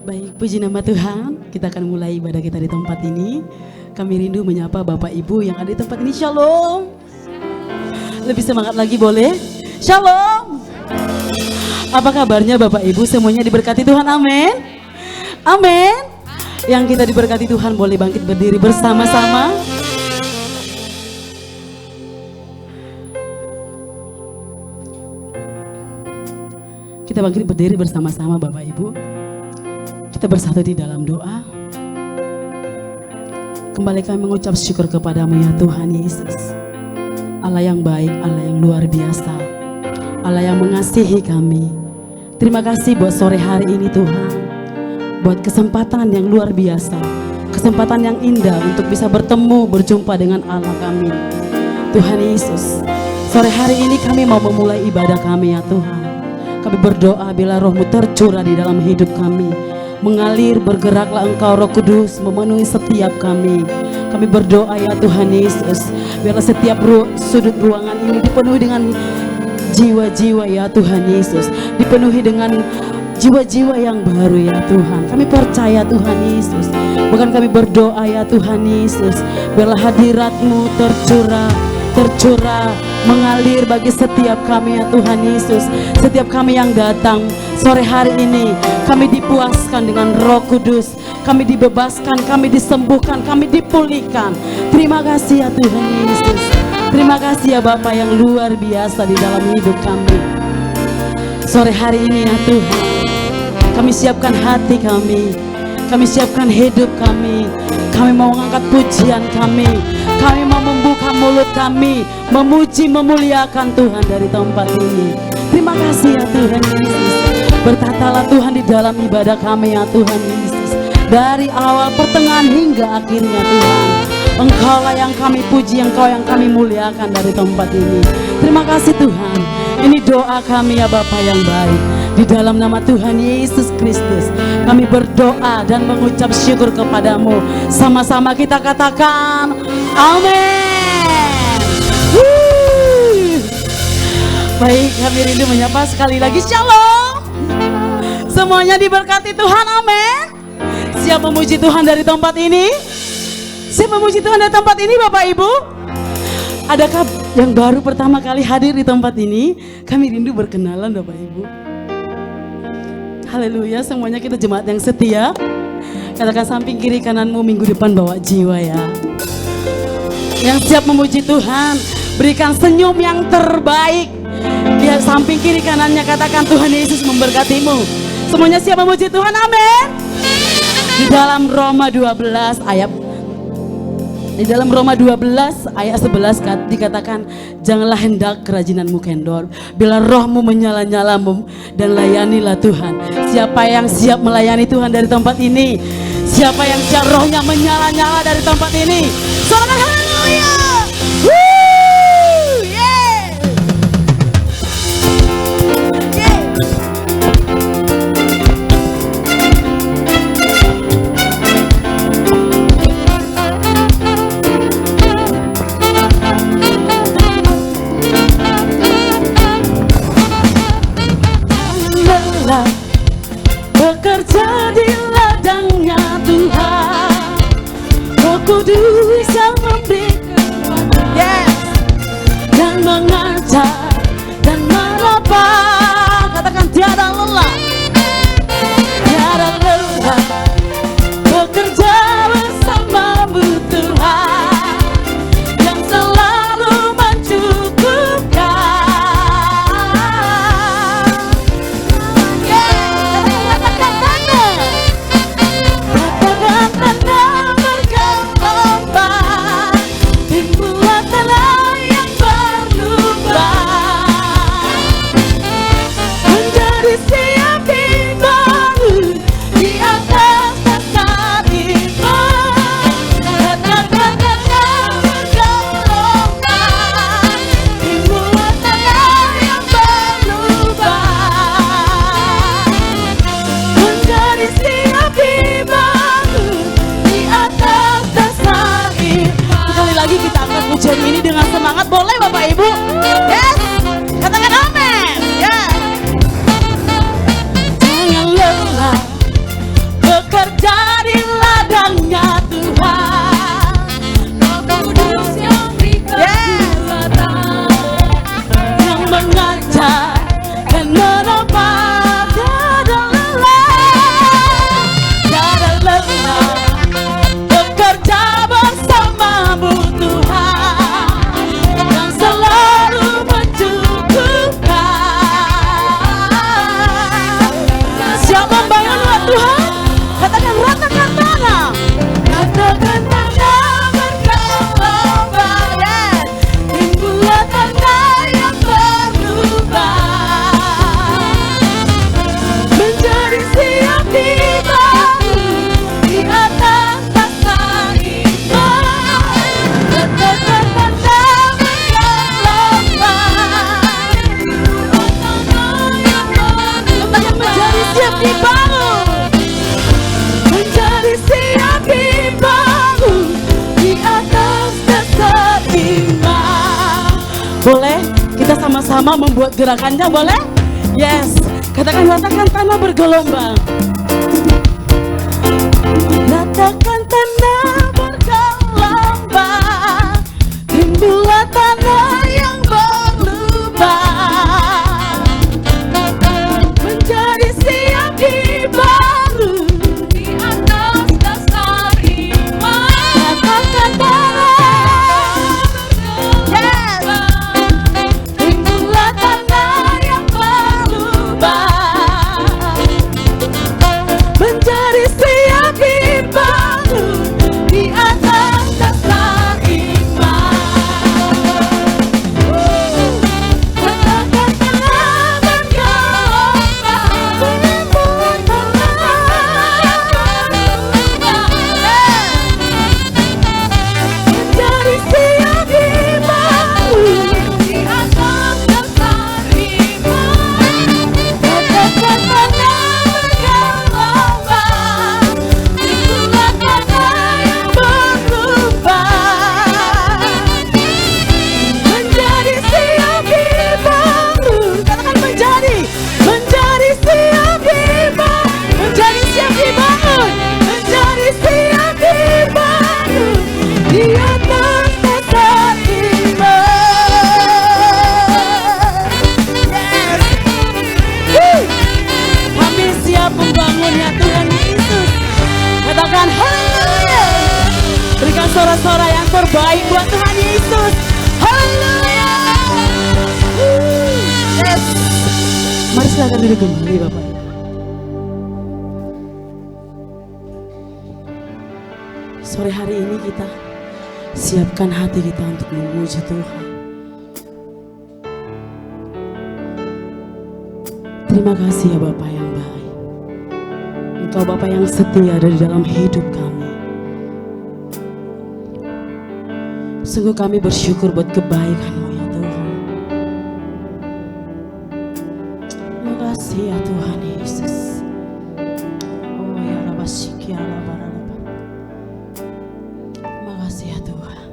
Baik, puji nama Tuhan. Kita akan mulai ibadah kita di tempat ini. Kami rindu menyapa Bapak Ibu yang ada di tempat ini. Shalom. Lebih semangat lagi boleh? Shalom. Apa kabarnya Bapak Ibu? Semuanya diberkati Tuhan, amin. Amin. Yang kita diberkati Tuhan boleh bangkit berdiri bersama-sama. Kita bangkit berdiri bersama-sama Bapak Ibu. Kita bersatu di dalam doa. Kembali kami mengucap syukur kepadamu ya Tuhan Yesus. Allah yang baik, Allah yang luar biasa, Allah yang mengasihi kami. Terima kasih buat sore hari ini Tuhan, buat kesempatan yang luar biasa, kesempatan yang indah untuk bisa bertemu, berjumpa dengan Allah kami. Tuhan Yesus, sore hari ini kami mau memulai ibadah kami ya Tuhan. Kami berdoa bila roh-Mu tercurah di dalam hidup kami, mengalir, bergeraklah Engkau Roh Kudus memenuhi setiap kami. Kami berdoa ya Tuhan Yesus, biarlah setiap sudut ruangan ini dipenuhi dengan jiwa-jiwa ya Tuhan Yesus, dipenuhi dengan jiwa-jiwa yang baru ya Tuhan. Kami percaya Tuhan Yesus, bahkan kami berdoa ya Tuhan Yesus, biarlah hadirat-Mu tercurah mengalir bagi setiap kami ya Tuhan Yesus. Setiap kami yang datang sore hari ini, kami dipuaskan dengan Roh Kudus, kami dibebaskan, kami disembuhkan, kami dipulihkan. Terima kasih ya Tuhan Yesus. Terima kasih ya Bapa yang luar biasa di dalam hidup kami. Sore hari ini ya Tuhan, kami siapkan hati kami siapkan hidup kami mau mengangkat pujian kami mau membuka mulut kami, memuji, memuliakan Tuhan dari tempat ini. Terima kasih ya Tuhan Yesus. Berkatalah Tuhan di dalam ibadah kami ya Tuhan Yesus, dari awal, pertengahan hingga akhirnya Tuhan. Engkaulah yang kami puji, Engkau yang kami muliakan dari tempat ini. Terima kasih Tuhan. Ini doa kami ya Bapa yang baik. Di dalam nama Tuhan Yesus Kristus kami berdoa dan mengucap syukur kepadamu. Sama-sama kita katakan amin. Baik, kami rindu menyapa sekali lagi shalom. Semuanya diberkati Tuhan, amin. Siap memuji Tuhan dari tempat ini? Siap memuji Tuhan dari tempat ini Bapak Ibu? Adakah yang baru pertama kali hadir di tempat ini? Kami rindu berkenalan Bapak Ibu. Haleluya, semuanya kita jemaat yang setia. Katakan samping kiri kananmu, minggu depan bawa jiwa ya. Yang siap memuji Tuhan, berikan senyum yang terbaik. Di samping kiri kanannya katakan Tuhan Yesus memberkatimu. Semuanya siap memuji Tuhan, amin. Di dalam Roma 12 ayat 11 dikatakan, janganlah hendak kerajinanmu kendor, bila rohmu menyala-nyala dan layanilah Tuhan. Siapa yang siap melayani Tuhan dari tempat ini? Siapa yang siap rohnya menyala-nyala dari tempat ini? Sorakan haleluya. Bekerja di ladangnya Tuhan, Roh Kudus yang memberi kekuatan, yes, dan mengajar dan merapah. Katakan tiada lelah, tiada lelah, bekerja bersamamu Tuhan, yang selalu mencukupkan. Pujian ini dengan semangat, boleh Bapak Ibu? Yes, katakan amin. Yes. Jangan lelah bekerja di ladangnya Tuhan, Roh Kudus yang beri kekuatan, yang mengajar dan menopang. Tiada lelah, tiada lelah, bekerja bersamamu Tuhan, boleh kita sama-sama membuat gerakannya, boleh? Yes, Katakan ratakan tanah bergelombang. Ratakan tanah bergelombang, timbullah tanah yang berlubang, menjadi siap dibaru di atas dasar iman. Ratakan tanah bergelombang, timbullah tanah yang berlubang, menjadi siap dibangun di atas dasar iman. Ratakan tanah bergelombang, timbul tanah yang berlubang, menjadi siap dibangun di atas dasar iman. Ratakan tanah bergelombang, timbullah tanah yang berlubang, menjadi siap dibangun. Katakan menjadi siap dibangun, menjadi siap dibangun, menjadi siap dibangun di atas dasar iman. Yes. Woo. Kami siap membangunnya Tuhan Yesus. Katakan haleluya. Berikan suara-suara yang terbaik buat Tuhan Yesus. Haleluya. Yes. Mari silakan duduk kembali Bapak. Sore hari ini kita siapkan hati kita untuk memuji Tuhan. Terima kasih ya Bapak yang baik. Engkau Bapak yang setia ada di dalam hidup kami. Sungguh kami bersyukur buat kebaikan-Mu ya Tuhan. Terima kasih ya Tuhan Yesus. Oh ya Rabashiki Alabaralaba. Terima kasih ya Tuhan.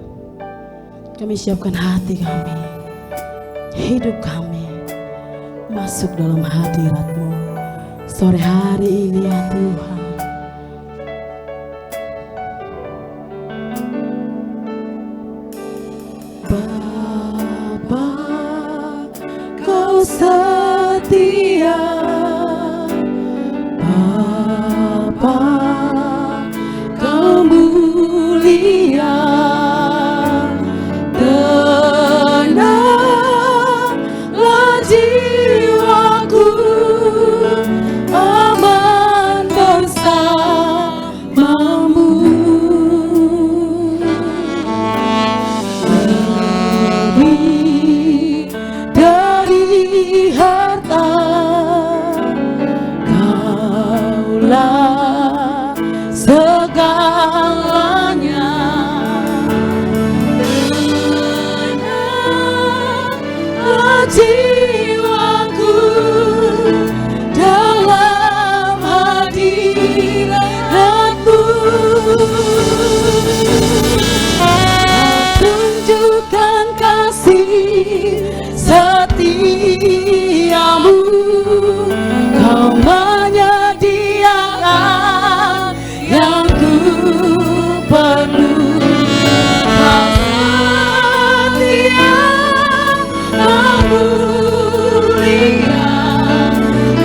Kami siapkan hati kami, hidup kami masuk dalam hadirat-Mu sore hari ini ya Tuhan. Bapa, Kau setia. Bapa, Kau mulia. Tenanglah jiwaku, aman bersamamu. Lebih dari harta, Kaulah segalanya. Tenanglah jiwaku dalam hadirat-Mu. Tunjukkan kasih setiamu, Kau menyediakan yang ku perlu. Kau setia, Kau mulia,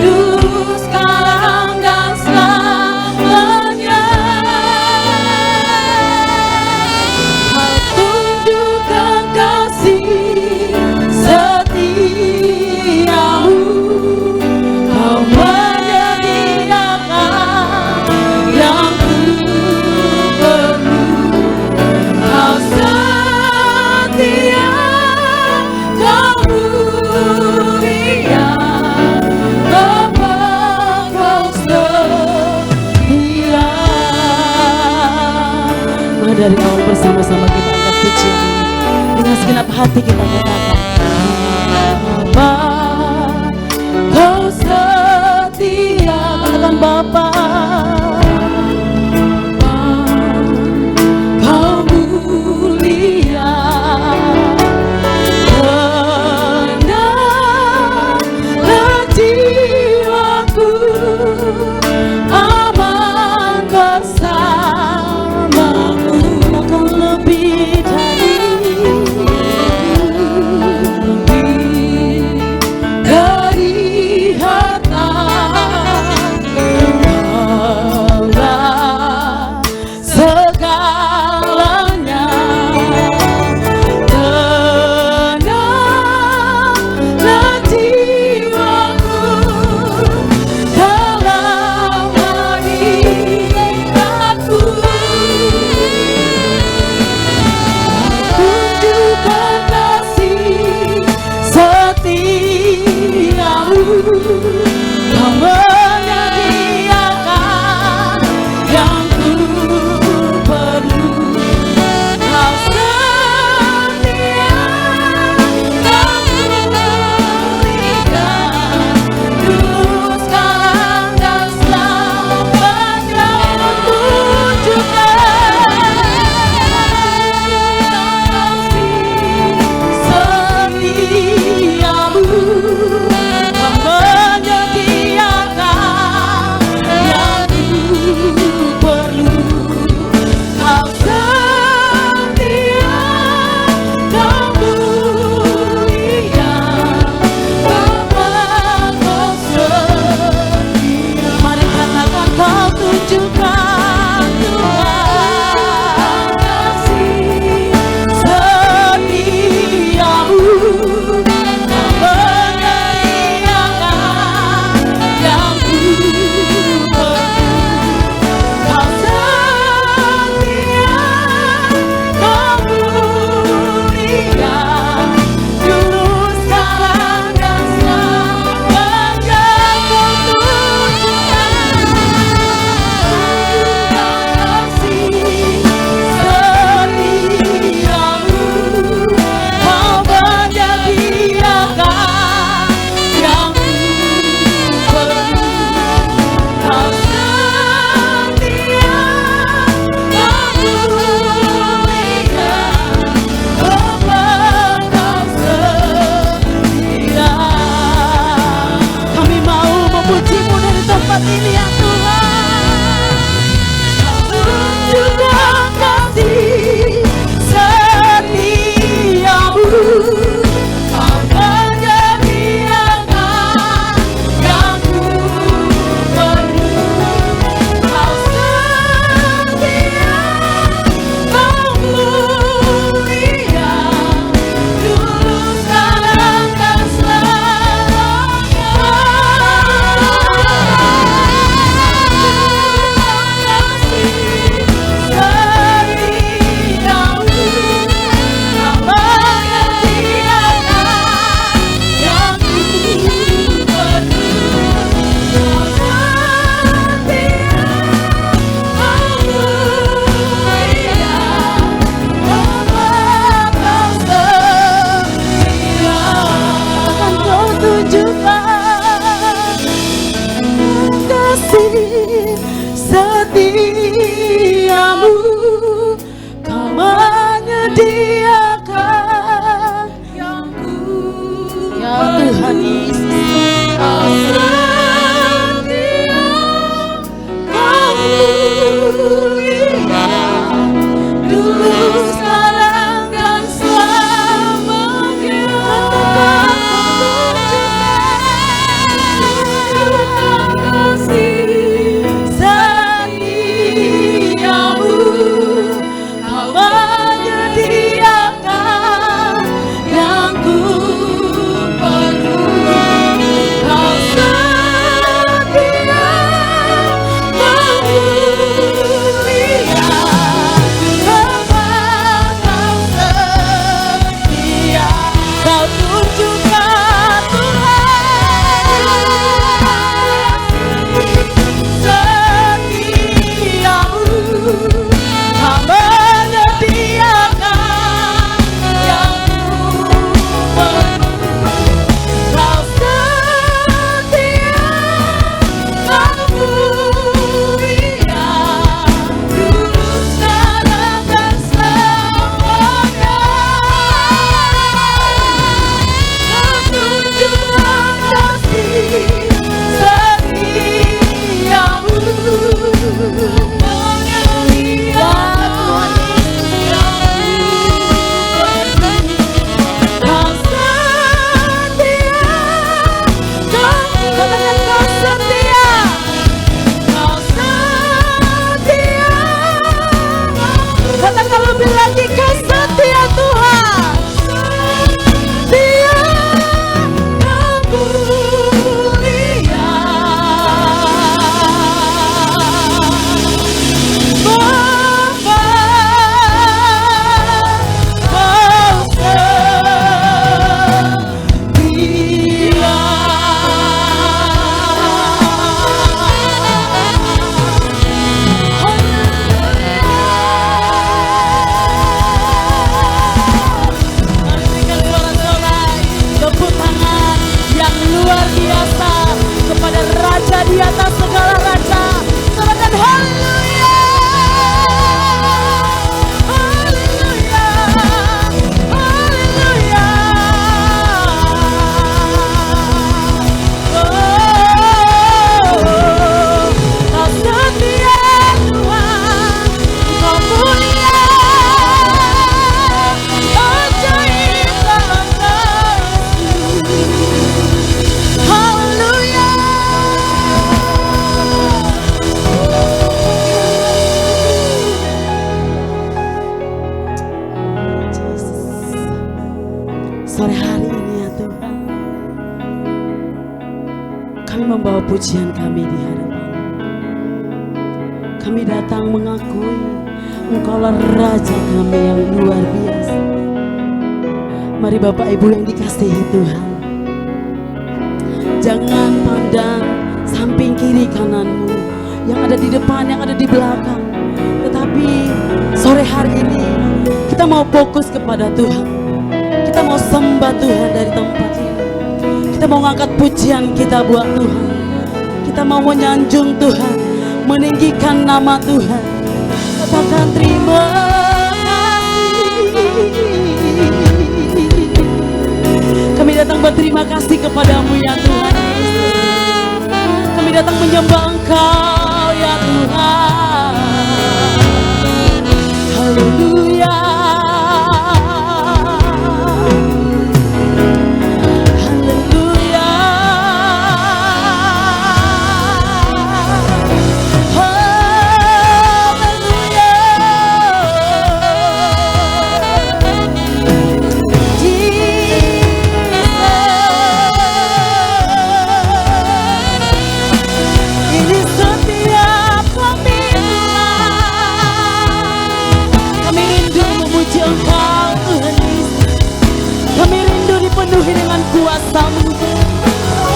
dulu sekarang dan selamanya. Kau tunjukkan kasih setiamu, Kau menyediakan yang ku perlu. Kau setia, Kau mulia, Bapa, Kau setia. Mari dari awal bersama-sama kita angkat pujian ini. Dengan segenap hati kita katakan, Bapa, Kau setia. Katakan Bapa, Kau mulia. Tenanglah jiwa Sore hari ini ya Tuhan, kami membawa pujian kami di hadapan. Kami datang mengakui Engkaulah Raja kami yang luar biasa. Mari Bapak Ibu yang dikasihi Tuhan, jangan pandang samping kiri kananmu, yang ada di depan, yang ada di belakang. Tetapi sore hari ini kita mau fokus kepada Tuhan. Kita mau sembah Tuhan dari tempat ini. Kita mau ngangkat pujian kita buat Tuhan. Kita mau menyanjung Tuhan, meninggikan nama Tuhan. Katakan terima kasih. Kami datang berterima kasih kepadamu ya Tuhan Yesus. Kami datang menyembah Engkau ya Tuhan. Haleluya. Penuhi dengan kuasa-Mu.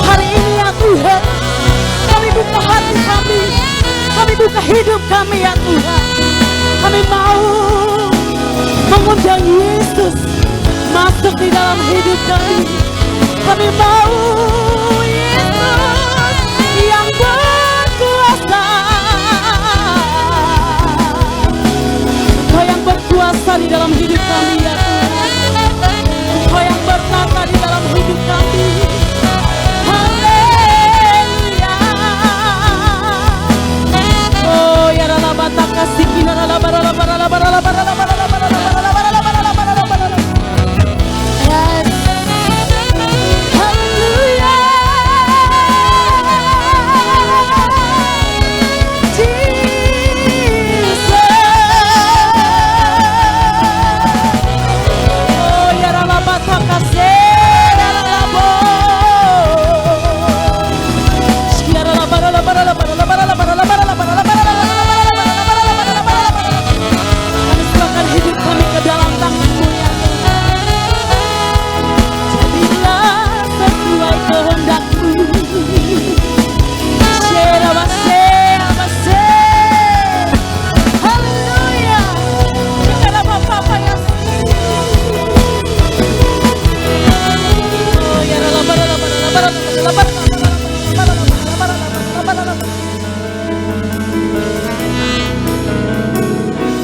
Hari ini ya Tuhan, kami buka hati kami, kami buka hidup kami ya Tuhan. Kami mau mengundang Yesus masuk di dalam hidup kami. Kami mau Yesus yang berkuasa. Kau yang berkuasa di dalam hidup kami ya Tuhan. Kau yang bertata di dalam hidup kami. Haleluya. Oh ya rala batak kasih kina rala barala barala barala barala barala barala barala barala barala barala barala. Yes. Haleluya.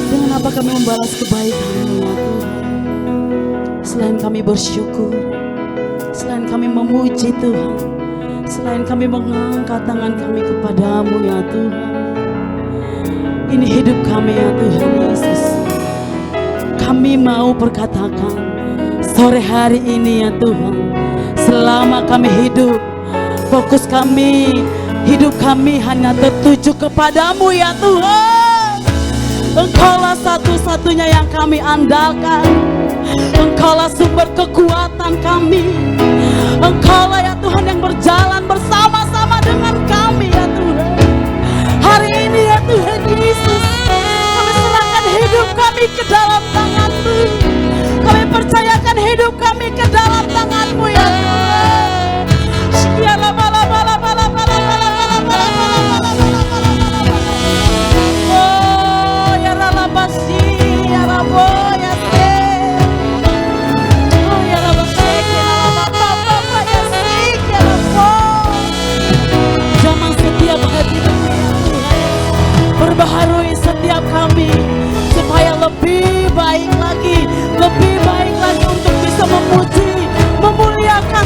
Dengan apa kami membalas kebaikan-Mu ya Tuhan? Selain kami bersyukur, selain kami memuji Tuhan, selain kami mengangkat tangan kami kepadamu ya Tuhan. Ini hidup kami ya Tuhan Yesus. Kami mau perkatakan sore hari ini ya Tuhan, selama kami hidup, fokus kami, hidup kami hanya tertuju kepadamu ya Tuhan. Engkaulah satu-satunya yang kami andalkan. Engkaulah sumber kekuatan kami. Engkaulah ya Tuhan yang berjalan bersama-sama dengan kami ya Tuhan. Hari ini ya Tuhan Yesus, kami serahkan hidup kami ke dalam tangan-Mu. Kami percayakan hidup kami ke dalam tangan-Mu ya Tuhan. Oh ya ralabasi ya rabo ya se. Oh ya rabasi ya rabapa ya sik ya rabo. Zaman setiap hati kami ya Tuhan, perbaharui setiap kami supaya lebih baik lagi untuk bisa memuji, memuliakan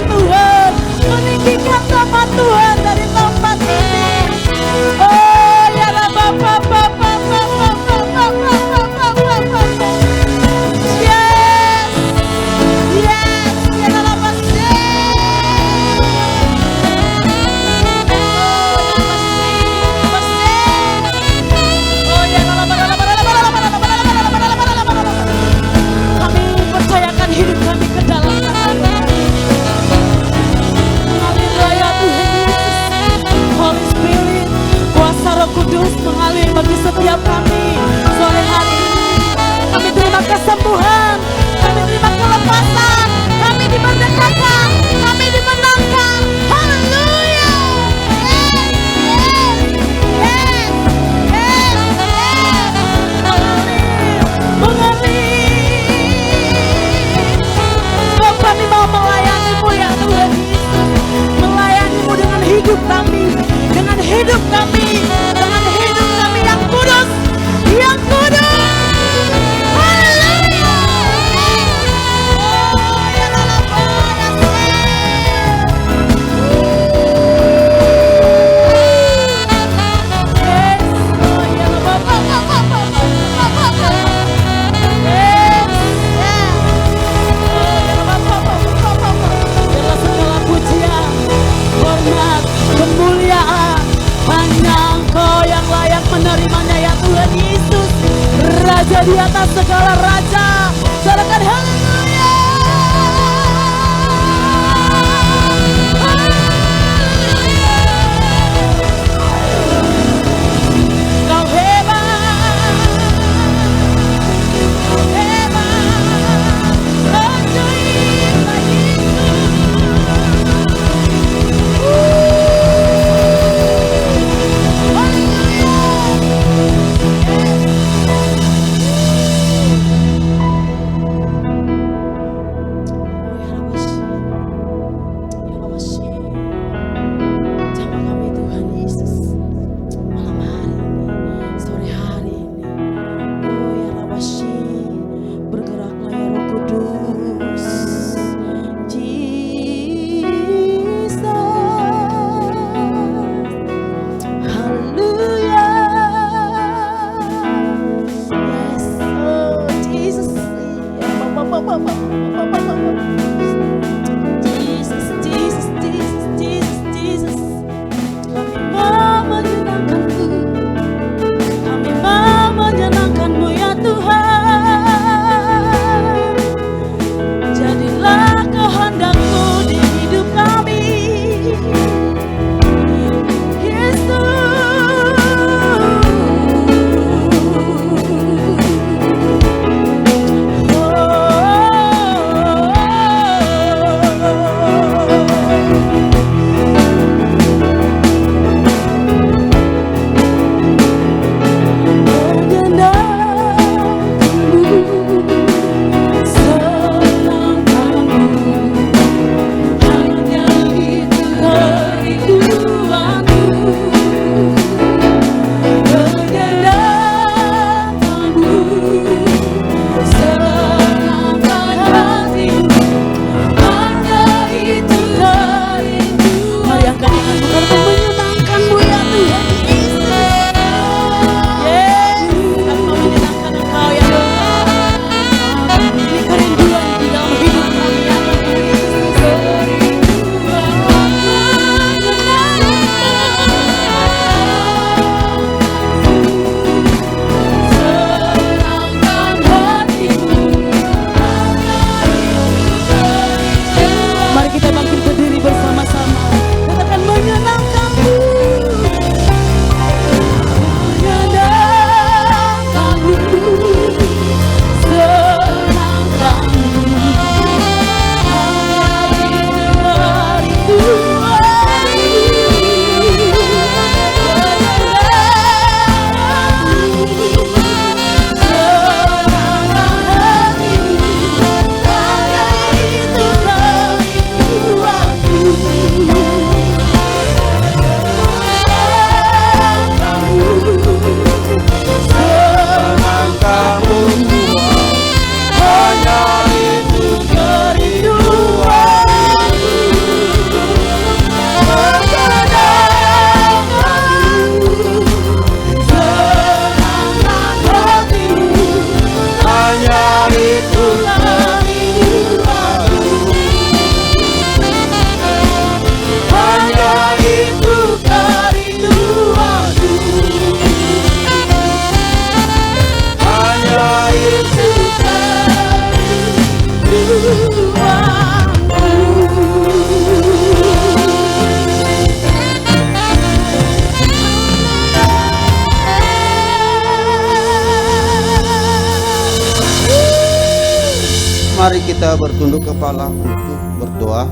kita bertunduk kepala untuk berdoa.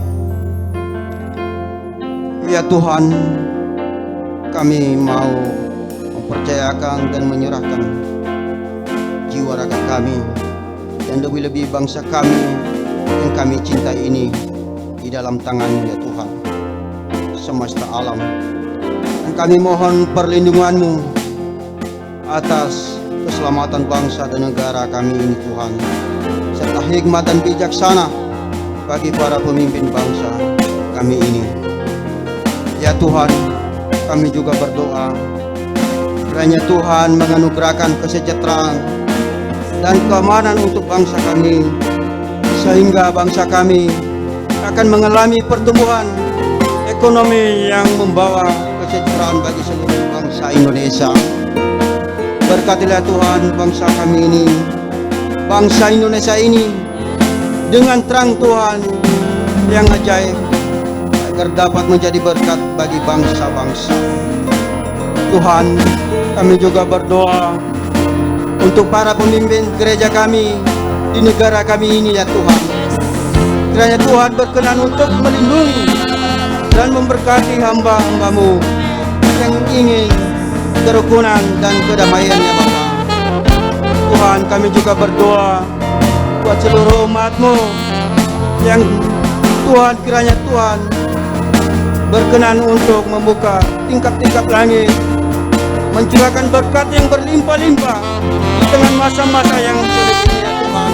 Ya Tuhan, kami mau mempercayakan dan menyerahkan jiwa raga kami dan lebih-lebih bangsa kami yang kami cintai ini di dalam tangan-Mu ya Tuhan, semesta alam. Dan kami mohon perlindungan-Mu atas keselamatan bangsa dan negara kami ini Tuhan, serta hikmat dan bijaksana bagi para pemimpin bangsa kami ini. Ya Tuhan, kami juga berdoa kiranya Tuhan menganugerahkan kesejahteraan dan keamanan untuk bangsa kami, sehingga bangsa kami akan mengalami pertumbuhan ekonomi yang membawa kesejahteraan bagi seluruh bangsa Indonesia. Berkatilah Tuhan bangsa kami ini, bangsa Indonesia ini, dengan terang Tuhan yang ajaib, agar dapat menjadi berkat bagi bangsa-bangsa. Tuhan, kami juga berdoa untuk para pemimpin gereja kami di negara kami ini ya Tuhan. Kiranya Tuhan berkenan untuk melindungi dan memberkati hamba-hamba-Mu yang ingin kerukunan dan kedamaian ya Bapa. Tuhan, kami juga berdoa buat seluruh umat-Mu yang Tuhan, kiranya Tuhan berkenan untuk membuka tingkap-tingkap langit, mencurahkan berkat yang berlimpah-limpah di tengah masa-masa yang sulit ini ya Tuhan.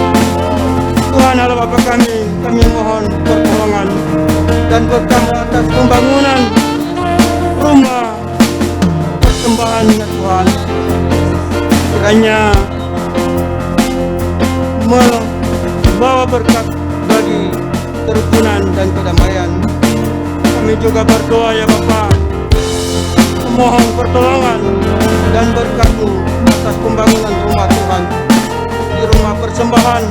Tuhan Allah Bapa kami mohon pertolongan dan berkat atas pembangunan rumah persembahan ya Tuhan. Kiranya membawa berkat bagi kerukunan dan kedamaian. Kami juga berdoa ya Bapa, memohon pertolongan dan berkat-Mu atas pembangunan rumah Tuhan, di rumah persembahan.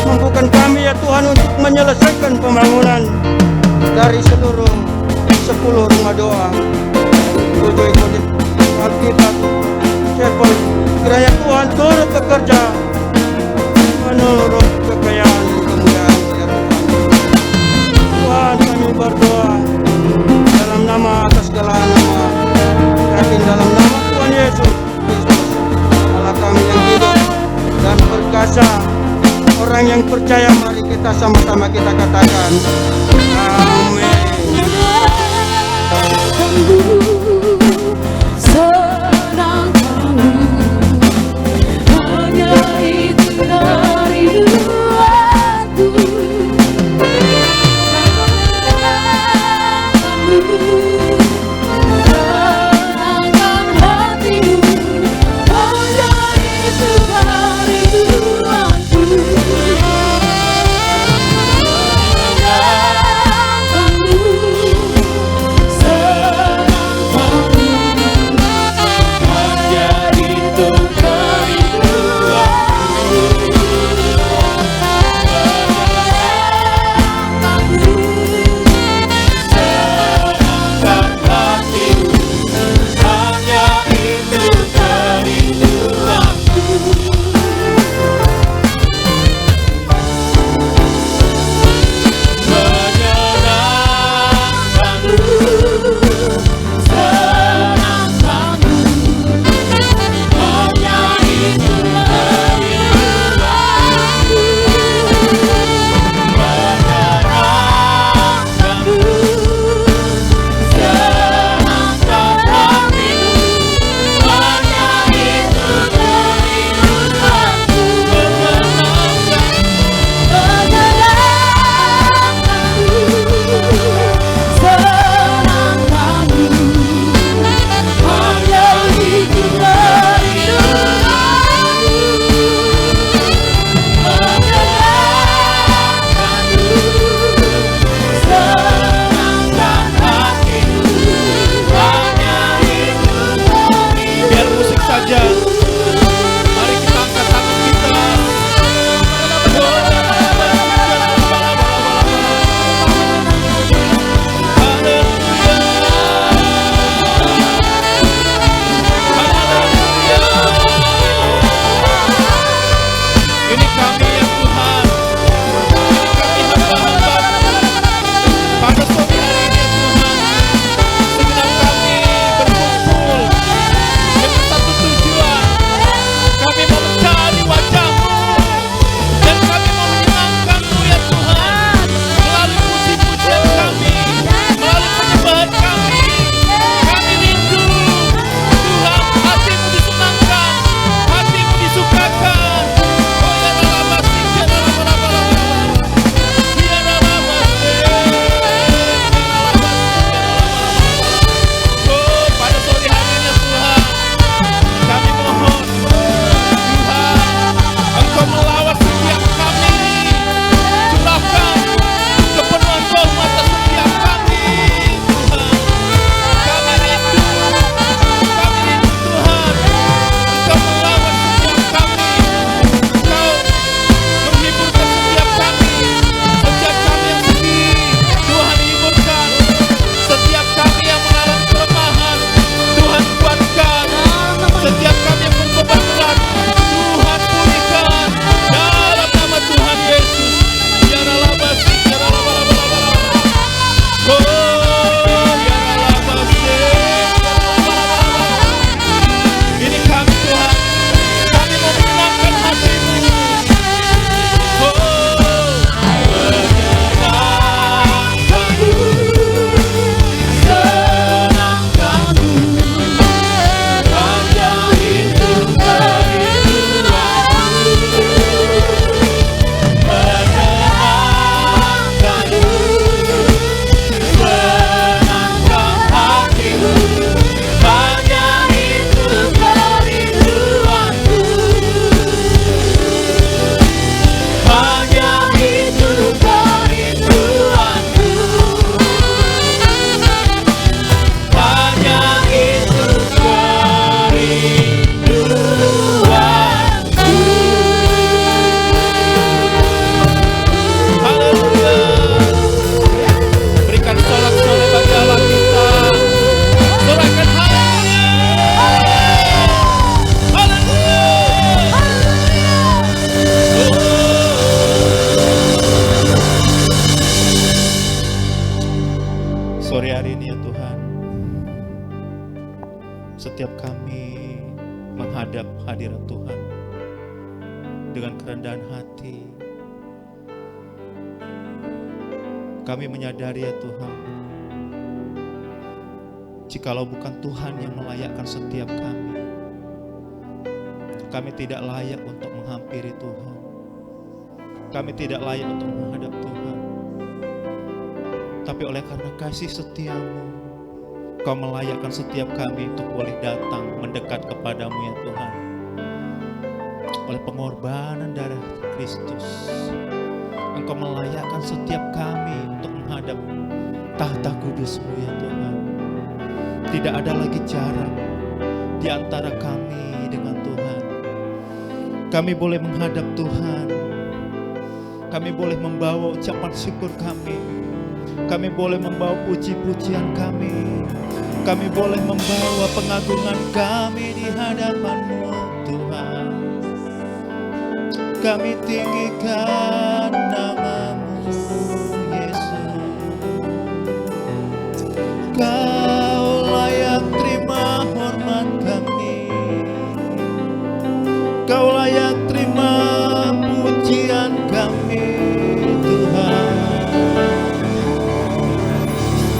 Mampukan kami ya Tuhan untuk menyelesaikan pembangunan dari seluruh 10 rumah doa, 7 ikut Alkitab, Chapel. Kiranya Tuhan turut bekerja menurut kekayaan dan kemuliaan ya Tuhan. Tuhan, kami berdoa dalam nama atas segala nama, yakin dalam nama Tuhan Yesus Kristus, Allah kami yang hidup dan berkuasa. Orang yang percaya, mari kita sama-sama kita katakan amin. Sore hari ini ya Tuhan, setiap kami menghadap hadirat Tuhan dengan kerendahan hati, kami menyadari ya Tuhan, jikalau bukan Tuhan yang melayakkan setiap kami tidak layak untuk menghampiri Tuhan. Kami tidak layak untuk menghadap Tuhan. Tapi oleh karena kasih setiamu, Kau melayakkan setiap kami untuk boleh datang mendekat kepadamu ya Tuhan. Oleh pengorbanan darah Kristus, Engkau melayakkan setiap kami untuk menghadap tahta kudus-Mu ya Tuhan. Tidak ada lagi jarak di antara kami dengan Tuhan. Kami boleh menghadap Tuhan. Kami boleh membawa ucapan syukur kami. Kami boleh membawa puji-pujian kami. Kami boleh membawa pengagungan kami di hadapan-Mu Tuhan. Kami tinggikan nama-Mu Yesus. Kau layak terima hormat kami. Kau layak terima pujian kami Tuhan.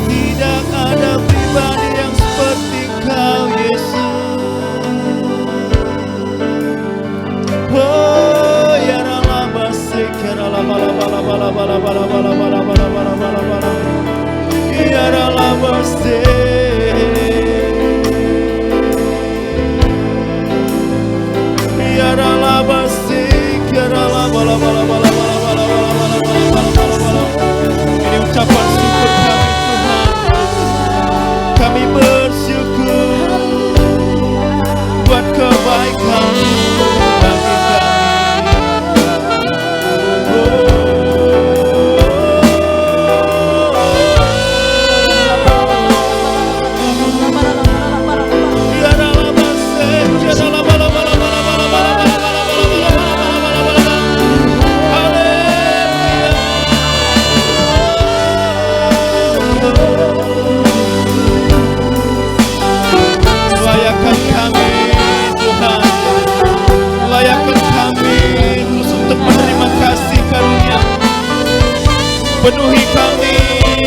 Tidak ada pribadi yang seperti Kau Yesus. Oh ya ralabase ya ralabalabalabalabalabalabalabalabalabalabalabalabala ya ralabase ya ralabase ya ralabalabalabalabalabalabalabalabalabalabala. Ini ucapan syukur kami Tuhan. Kami bersyukur buat kebaikan-Mu bagi kami. Layakkan kami Tuhan, layakkan kami terus untuk menerima kasih karunia. Penuhi kami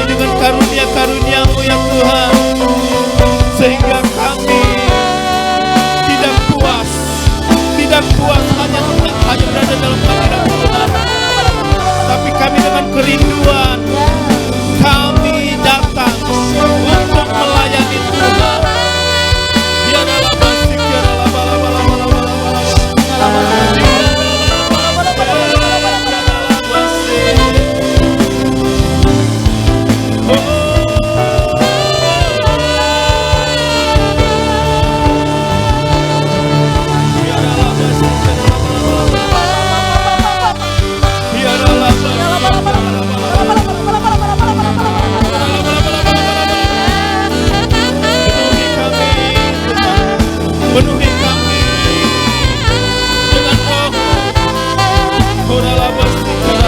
dengan karunia-karunia-Mu ya Tuhan, sehingga kami tidak puas hanya berada dalam hadirat Tuhan, tapi kami dengan kerinduan kami datang untuk melayani Tuhan. Ya ralabasik ya penuhi kami dengan roh-Mu. Oh ralabasik ya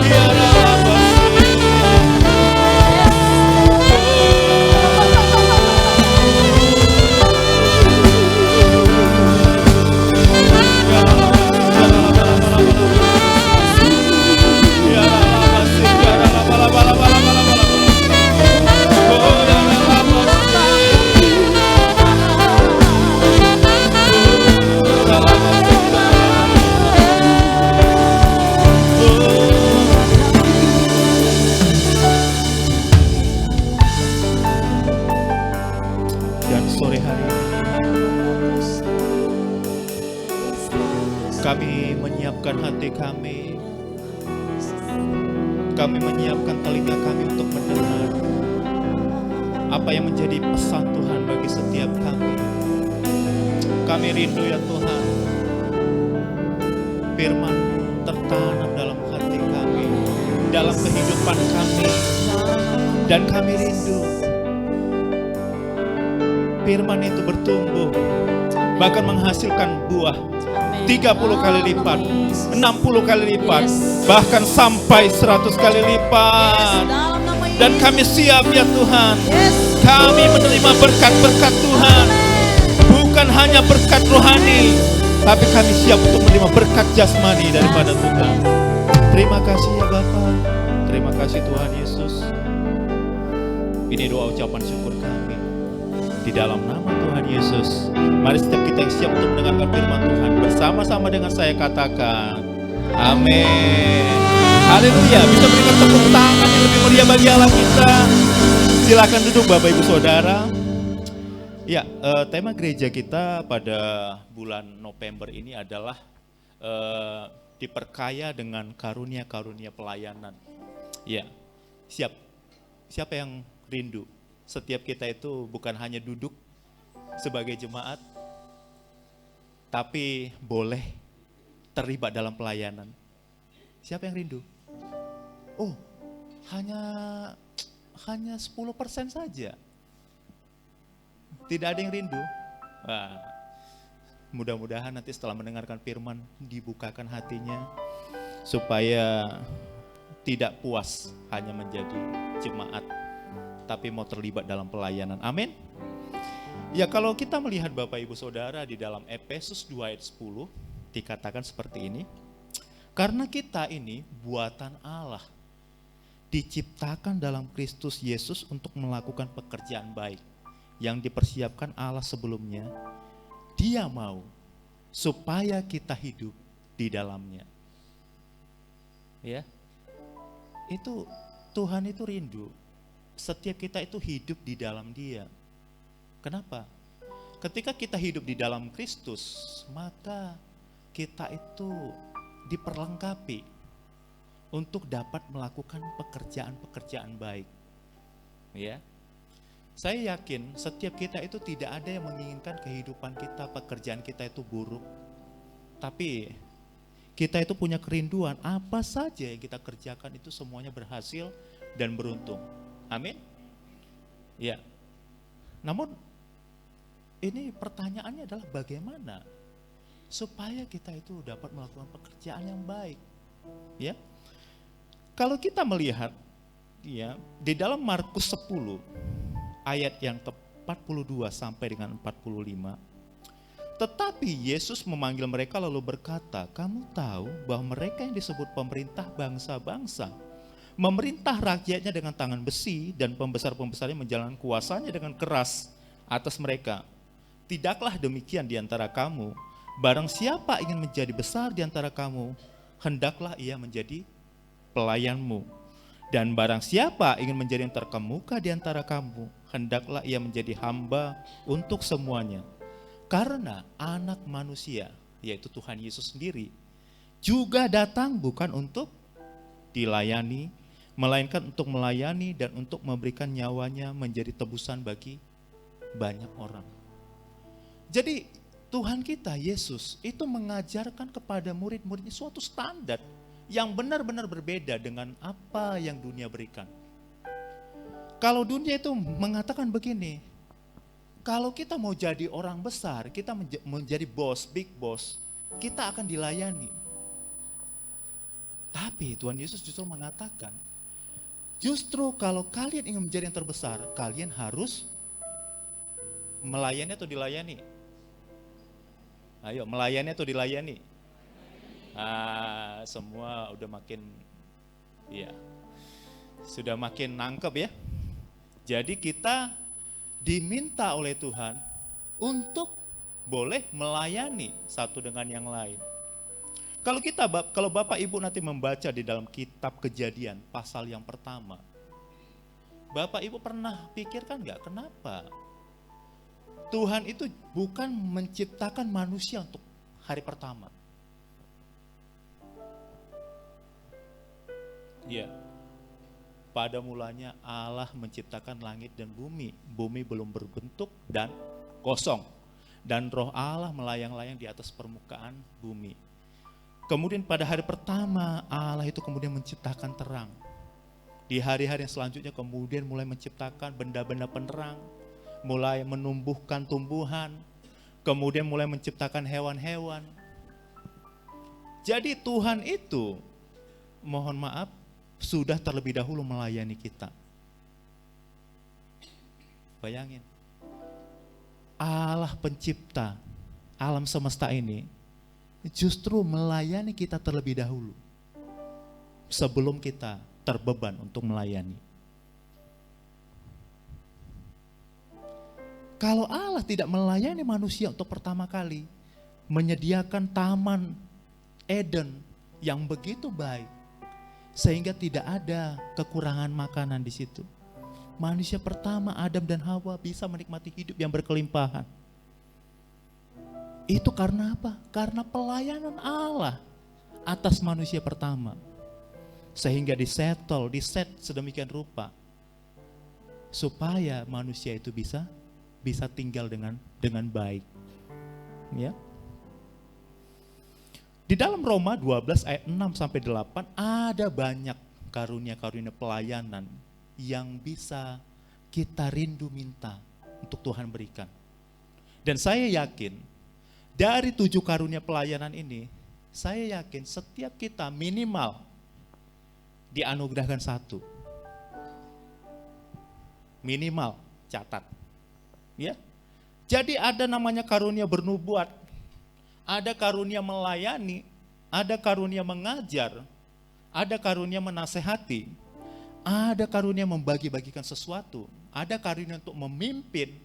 ya ralabasik. Dan sore hari ini kami menyiapkan hati kami. Kami menyiapkan telinga kami untuk mendengar apa yang menjadi pesan Tuhan bagi setiap kami. Kami rindu ya Tuhan, firman-Mu tertanam dalam hati kami, dalam kehidupan kami. Dan kami rindu firman itu bertumbuh, bahkan menghasilkan buah 30 kali lipat, 60 kali lipat, bahkan sampai 100 kali lipat. Dalam nama Dan kami siap ya Tuhan. Kami menerima berkat-berkat Tuhan. Bukan hanya berkat rohani, tapi kami siap untuk menerima berkat jasmani daripada Tuhan. Terima kasih ya Bapa. Terima kasih Tuhan Yesus. Ini doa ucapan syukur kami. Di dalam nama Tuhan Yesus. Mari setiap kita yang siap untuk mendengarkan firman Tuhan, bersama-sama dengan saya katakan, amin. Haleluya. Bisa berikan tepuk tangan yang lebih meriah bagi Allah kita. Silakan duduk Bapak Ibu Saudara. Ya, tema gereja kita pada bulan November ini adalah diperkaya dengan karunia-karunia pelayanan. Ya, siapa yang rindu? Setiap kita itu bukan hanya duduk sebagai jemaat, tapi boleh terlibat dalam pelayanan. Siapa yang rindu? Oh, hanya 10% saja. Tidak ada yang rindu. Wah, mudah-mudahan nanti setelah mendengarkan firman dibukakan hatinya supaya tidak puas hanya menjadi jemaat, tapi mau terlibat dalam pelayanan. Amin. Ya, kalau kita melihat Bapak Ibu Saudara di dalam Efesus 2 ayat 10 dikatakan seperti ini. Karena kita ini buatan Allah, diciptakan dalam Kristus Yesus untuk melakukan pekerjaan baik yang dipersiapkan Allah sebelumnya. Dia mau supaya kita hidup di dalamnya. Ya. Itu Tuhan itu rindu setiap kita itu hidup di dalam Dia. Kenapa? Ketika kita hidup di dalam Kristus, maka kita itu diperlengkapi untuk dapat melakukan pekerjaan-pekerjaan baik. Ya. Saya yakin setiap kita itu tidak ada yang menginginkan kehidupan kita, pekerjaan kita itu buruk. Tapi kita itu punya kerinduan, apa saja yang kita kerjakan itu semuanya berhasil dan beruntung. Amin. Ya. Namun ini pertanyaannya adalah bagaimana supaya kita itu dapat melakukan pekerjaan yang baik. Ya. Kalau kita melihat ya di dalam Markus 10 ayat yang ke-42 sampai dengan 45. Tetapi Yesus memanggil mereka lalu berkata, kamu tahu bahwa mereka yang disebut pemerintah bangsa-bangsa memerintah rakyatnya dengan tangan besi dan pembesar-pembesarnya menjalankan kuasanya dengan keras atas mereka. Tidaklah demikian di antara kamu. Barang siapa ingin menjadi besar di antara kamu, hendaklah ia menjadi pelayanmu. Dan barang siapa ingin menjadi yang terkemuka di antara kamu, hendaklah ia menjadi hamba untuk semuanya. Karena anak manusia, yaitu Tuhan Yesus sendiri, juga datang bukan untuk dilayani, melainkan untuk melayani dan untuk memberikan nyawanya menjadi tebusan bagi banyak orang. Jadi Tuhan kita, Yesus, itu mengajarkan kepada murid-muridnya suatu standar yang benar-benar berbeda dengan apa yang dunia berikan. Kalau dunia itu mengatakan begini, kalau kita mau jadi orang besar, kita menjadi bos, big boss, kita akan dilayani. Tapi Tuhan Yesus justru mengatakan, justru kalau kalian ingin menjadi yang terbesar, kalian harus melayani atau dilayani? Ayo, melayani atau dilayani? Semua udah makin, ya, sudah makin nangkep ya. Jadi kita diminta oleh Tuhan untuk boleh melayani satu dengan yang lain. Kalau Bapak Ibu nanti membaca di dalam kitab Kejadian pasal yang pertama, Bapak Ibu pernah pikirkan nggak kenapa Tuhan itu bukan menciptakan manusia untuk hari pertama? Ya, pada mulanya Allah menciptakan langit dan bumi. Bumi belum berbentuk dan kosong. Dan roh Allah melayang-layang di atas permukaan bumi. Kemudian pada hari pertama Allah itu kemudian menciptakan terang. Di hari-hari yang selanjutnya kemudian mulai menciptakan benda-benda penerang. Mulai menumbuhkan tumbuhan, kemudian mulai menciptakan hewan-hewan. Jadi Tuhan itu, mohon maaf, sudah terlebih dahulu melayani kita. Bayangin. Allah pencipta alam semesta ini justru melayani kita terlebih dahulu sebelum kita terbeban untuk melayani. Kalau Allah tidak melayani manusia untuk pertama kali, menyediakan taman Eden yang begitu baik, sehingga tidak ada kekurangan makanan di situ. Manusia pertama Adam dan Hawa bisa menikmati hidup yang berkelimpahan. Itu karena apa? Karena pelayanan Allah atas manusia pertama. Sehingga diset sedemikian rupa supaya manusia itu bisa tinggal dengan baik. Ya. Di dalam Roma 12 ayat 6 sampai 8 ada banyak karunia-karunia pelayanan yang bisa kita rindu minta untuk Tuhan berikan. Dan saya yakin dari 7 karunia pelayanan ini, saya yakin setiap kita minimal dianugerahkan 1. Minimal, catat. Ya. Jadi ada namanya karunia bernubuat, ada karunia melayani, ada karunia mengajar, ada karunia menasehati, ada karunia membagi-bagikan sesuatu, ada karunia untuk memimpin,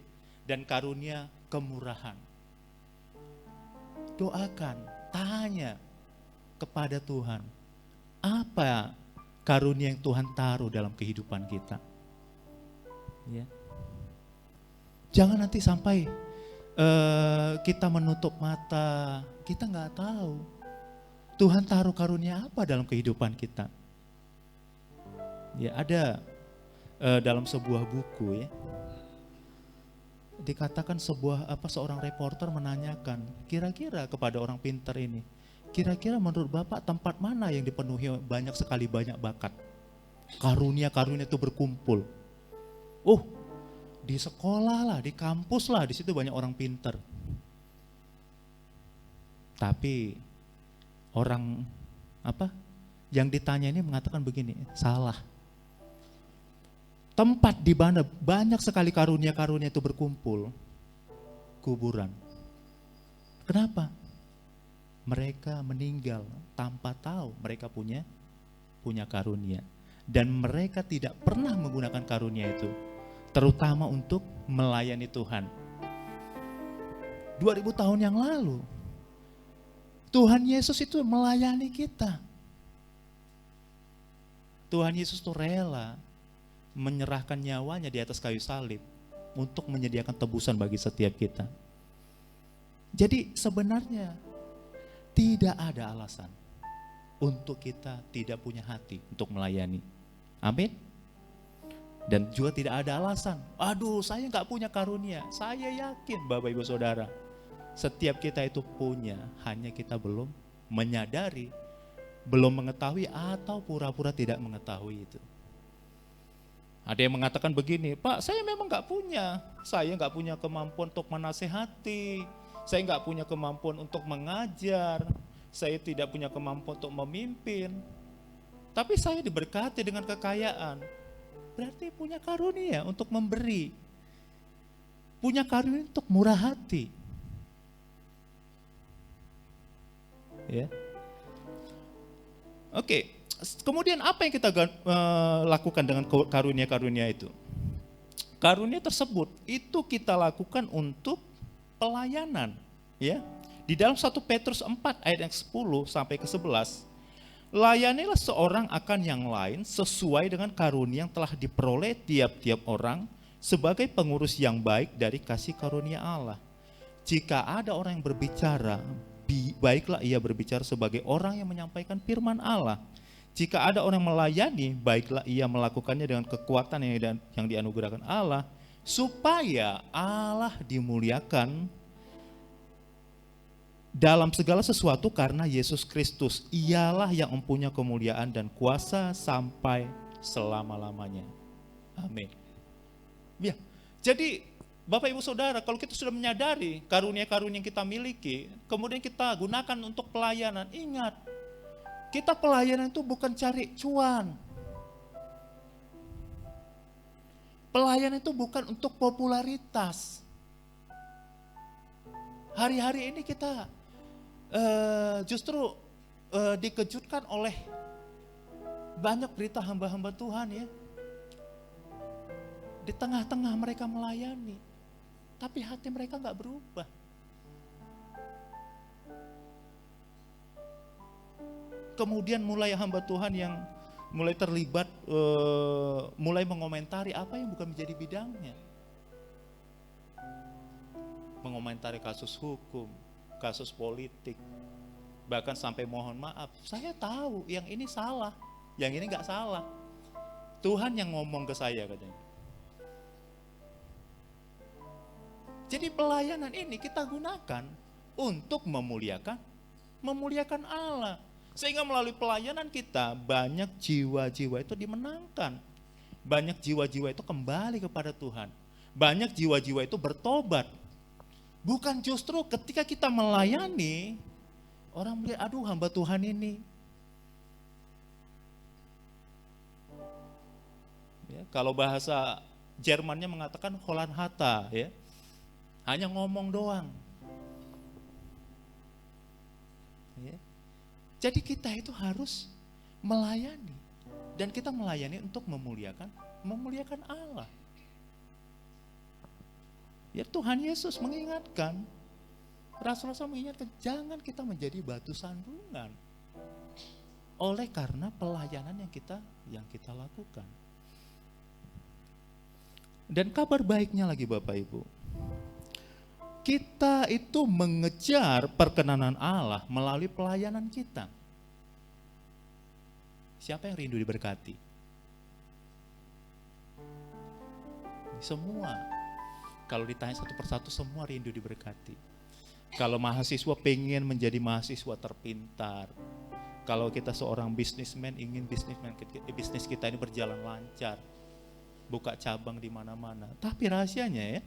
dan karunia kemurahan. Doakan, tanya kepada Tuhan, apa karunia yang Tuhan taruh dalam kehidupan kita. Ya. Jangan nanti sampai kita menutup mata, kita nggak tahu Tuhan taruh karunia apa dalam kehidupan kita. Ya, ada dalam sebuah buku ya, dikatakan seorang reporter menanyakan kira-kira kepada orang pintar ini, kira-kira menurut Bapak tempat mana yang dipenuhi banyak bakat, karunia-karunia itu berkumpul. Di sekolah lah, di kampus lah, di situ banyak orang pintar. Tapi orang yang ditanya ini mengatakan begini, salah. Tempat di mana banyak sekali karunia-karunia itu berkumpul, kuburan. Kenapa? Mereka meninggal tanpa tahu mereka punya karunia. Dan mereka tidak pernah menggunakan karunia itu, terutama untuk melayani Tuhan. 2000 tahun yang lalu, Tuhan Yesus itu melayani kita. Tuhan Yesus itu rela menyerahkan nyawanya di atas kayu salib untuk menyediakan tebusan bagi setiap kita. Jadi sebenarnya tidak ada alasan untuk kita tidak punya hati untuk melayani. Amin. Dan juga tidak ada alasan, saya gak punya karunia. Saya yakin Bapak Ibu Saudara, setiap kita itu punya, hanya kita belum menyadari, belum mengetahui, atau pura-pura tidak mengetahui itu. Ada yang mengatakan begini, Pak, saya memang gak punya. Saya gak punya kemampuan untuk menasehati, saya gak punya kemampuan untuk mengajar, saya tidak punya kemampuan untuk memimpin. Tapi saya diberkati dengan kekayaan. Berarti punya karunia untuk memberi, punya karunia untuk murah hati. Ya. Oke, kemudian apa yang kita lakukan dengan karunia-karunia itu? Karunia tersebut itu kita lakukan untuk pelayanan, ya. Di dalam 1 Petrus 4 ayat yang 10 sampai ke 11, layanilah seorang akan yang lain sesuai dengan karunia yang telah diperoleh tiap-tiap orang sebagai pengurus yang baik dari kasih karunia Allah. Jika ada orang yang berbicara, baiklah ia berbicara sebagai orang yang menyampaikan firman Allah. Jika ada orang yang melayani, baiklah ia melakukannya dengan kekuatan yang dianugerahkan Allah, supaya Allah dimuliakan dalam segala sesuatu karena Yesus Kristus. Ialah yang mempunyai kemuliaan dan kuasa sampai selama-lamanya. Amin. Ya, jadi Bapak Ibu Saudara, kalau kita sudah menyadari karunia-karunia yang kita miliki, kemudian kita gunakan untuk pelayanan, ingat, kita pelayanan itu bukan cari cuan. Pelayanan itu bukan untuk popularitas. Hari-hari ini kita justru dikejutkan oleh banyak berita hamba-hamba Tuhan ya. Di tengah-tengah mereka melayani, tapi hati mereka nggak berubah. Kemudian mulai hamba Tuhan yang mulai terlibat, mulai mengomentari apa yang bukan menjadi bidangnya. Mengomentari kasus hukum, kasus politik, bahkan sampai mohon maaf. Saya tahu yang ini salah, yang ini nggak salah. Tuhan yang ngomong ke saya katanya. Jadi pelayanan ini kita gunakan untuk memuliakan Allah. Sehingga melalui pelayanan kita banyak jiwa-jiwa itu dimenangkan. Banyak jiwa-jiwa itu kembali kepada Tuhan. Banyak jiwa-jiwa itu bertobat. Bukan justru ketika kita melayani, orang melihat, aduh hamba Tuhan ini. Ya, kalau bahasa Jermannya mengatakan Holland Hata, ya. Hanya ngomong doang. Ya. Jadi kita itu harus melayani. Dan kita melayani untuk memuliakan Allah. Ya Tuhan Yesus mengingatkan, Rasul-Rasul mengingatkan, jangan kita menjadi batu sandungan. Oleh karena pelayanan yang kita lakukan. Dan kabar baiknya lagi Bapak Ibu, kita itu mengejar perkenanan Allah melalui pelayanan kita. Siapa yang rindu diberkati? Semua. Kalau ditanya satu persatu, semua rindu diberkati. Kalau mahasiswa pengen menjadi mahasiswa terpintar. Kalau kita seorang bisnismen ingin bisnis kita ini berjalan lancar. Buka cabang di mana-mana. Tapi rahasianya ya,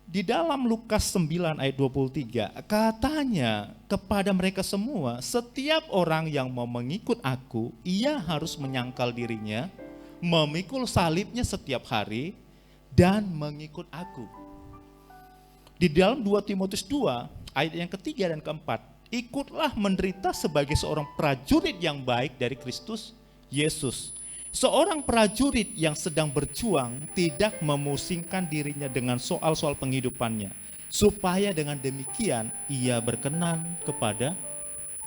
di dalam Lukas 9 ayat 23, katanya kepada mereka semua, setiap orang yang mau mengikut aku, ia harus menyangkal dirinya, memikul salibnya setiap hari, dan mengikut aku. Di dalam 2 Timotius 2, ayat yang ketiga dan keempat, ikutlah menderita sebagai seorang prajurit yang baik dari Kristus Yesus. Seorang prajurit yang sedang berjuang tidak memusingkan dirinya dengan soal-soal penghidupannya, supaya dengan demikian ia berkenan kepada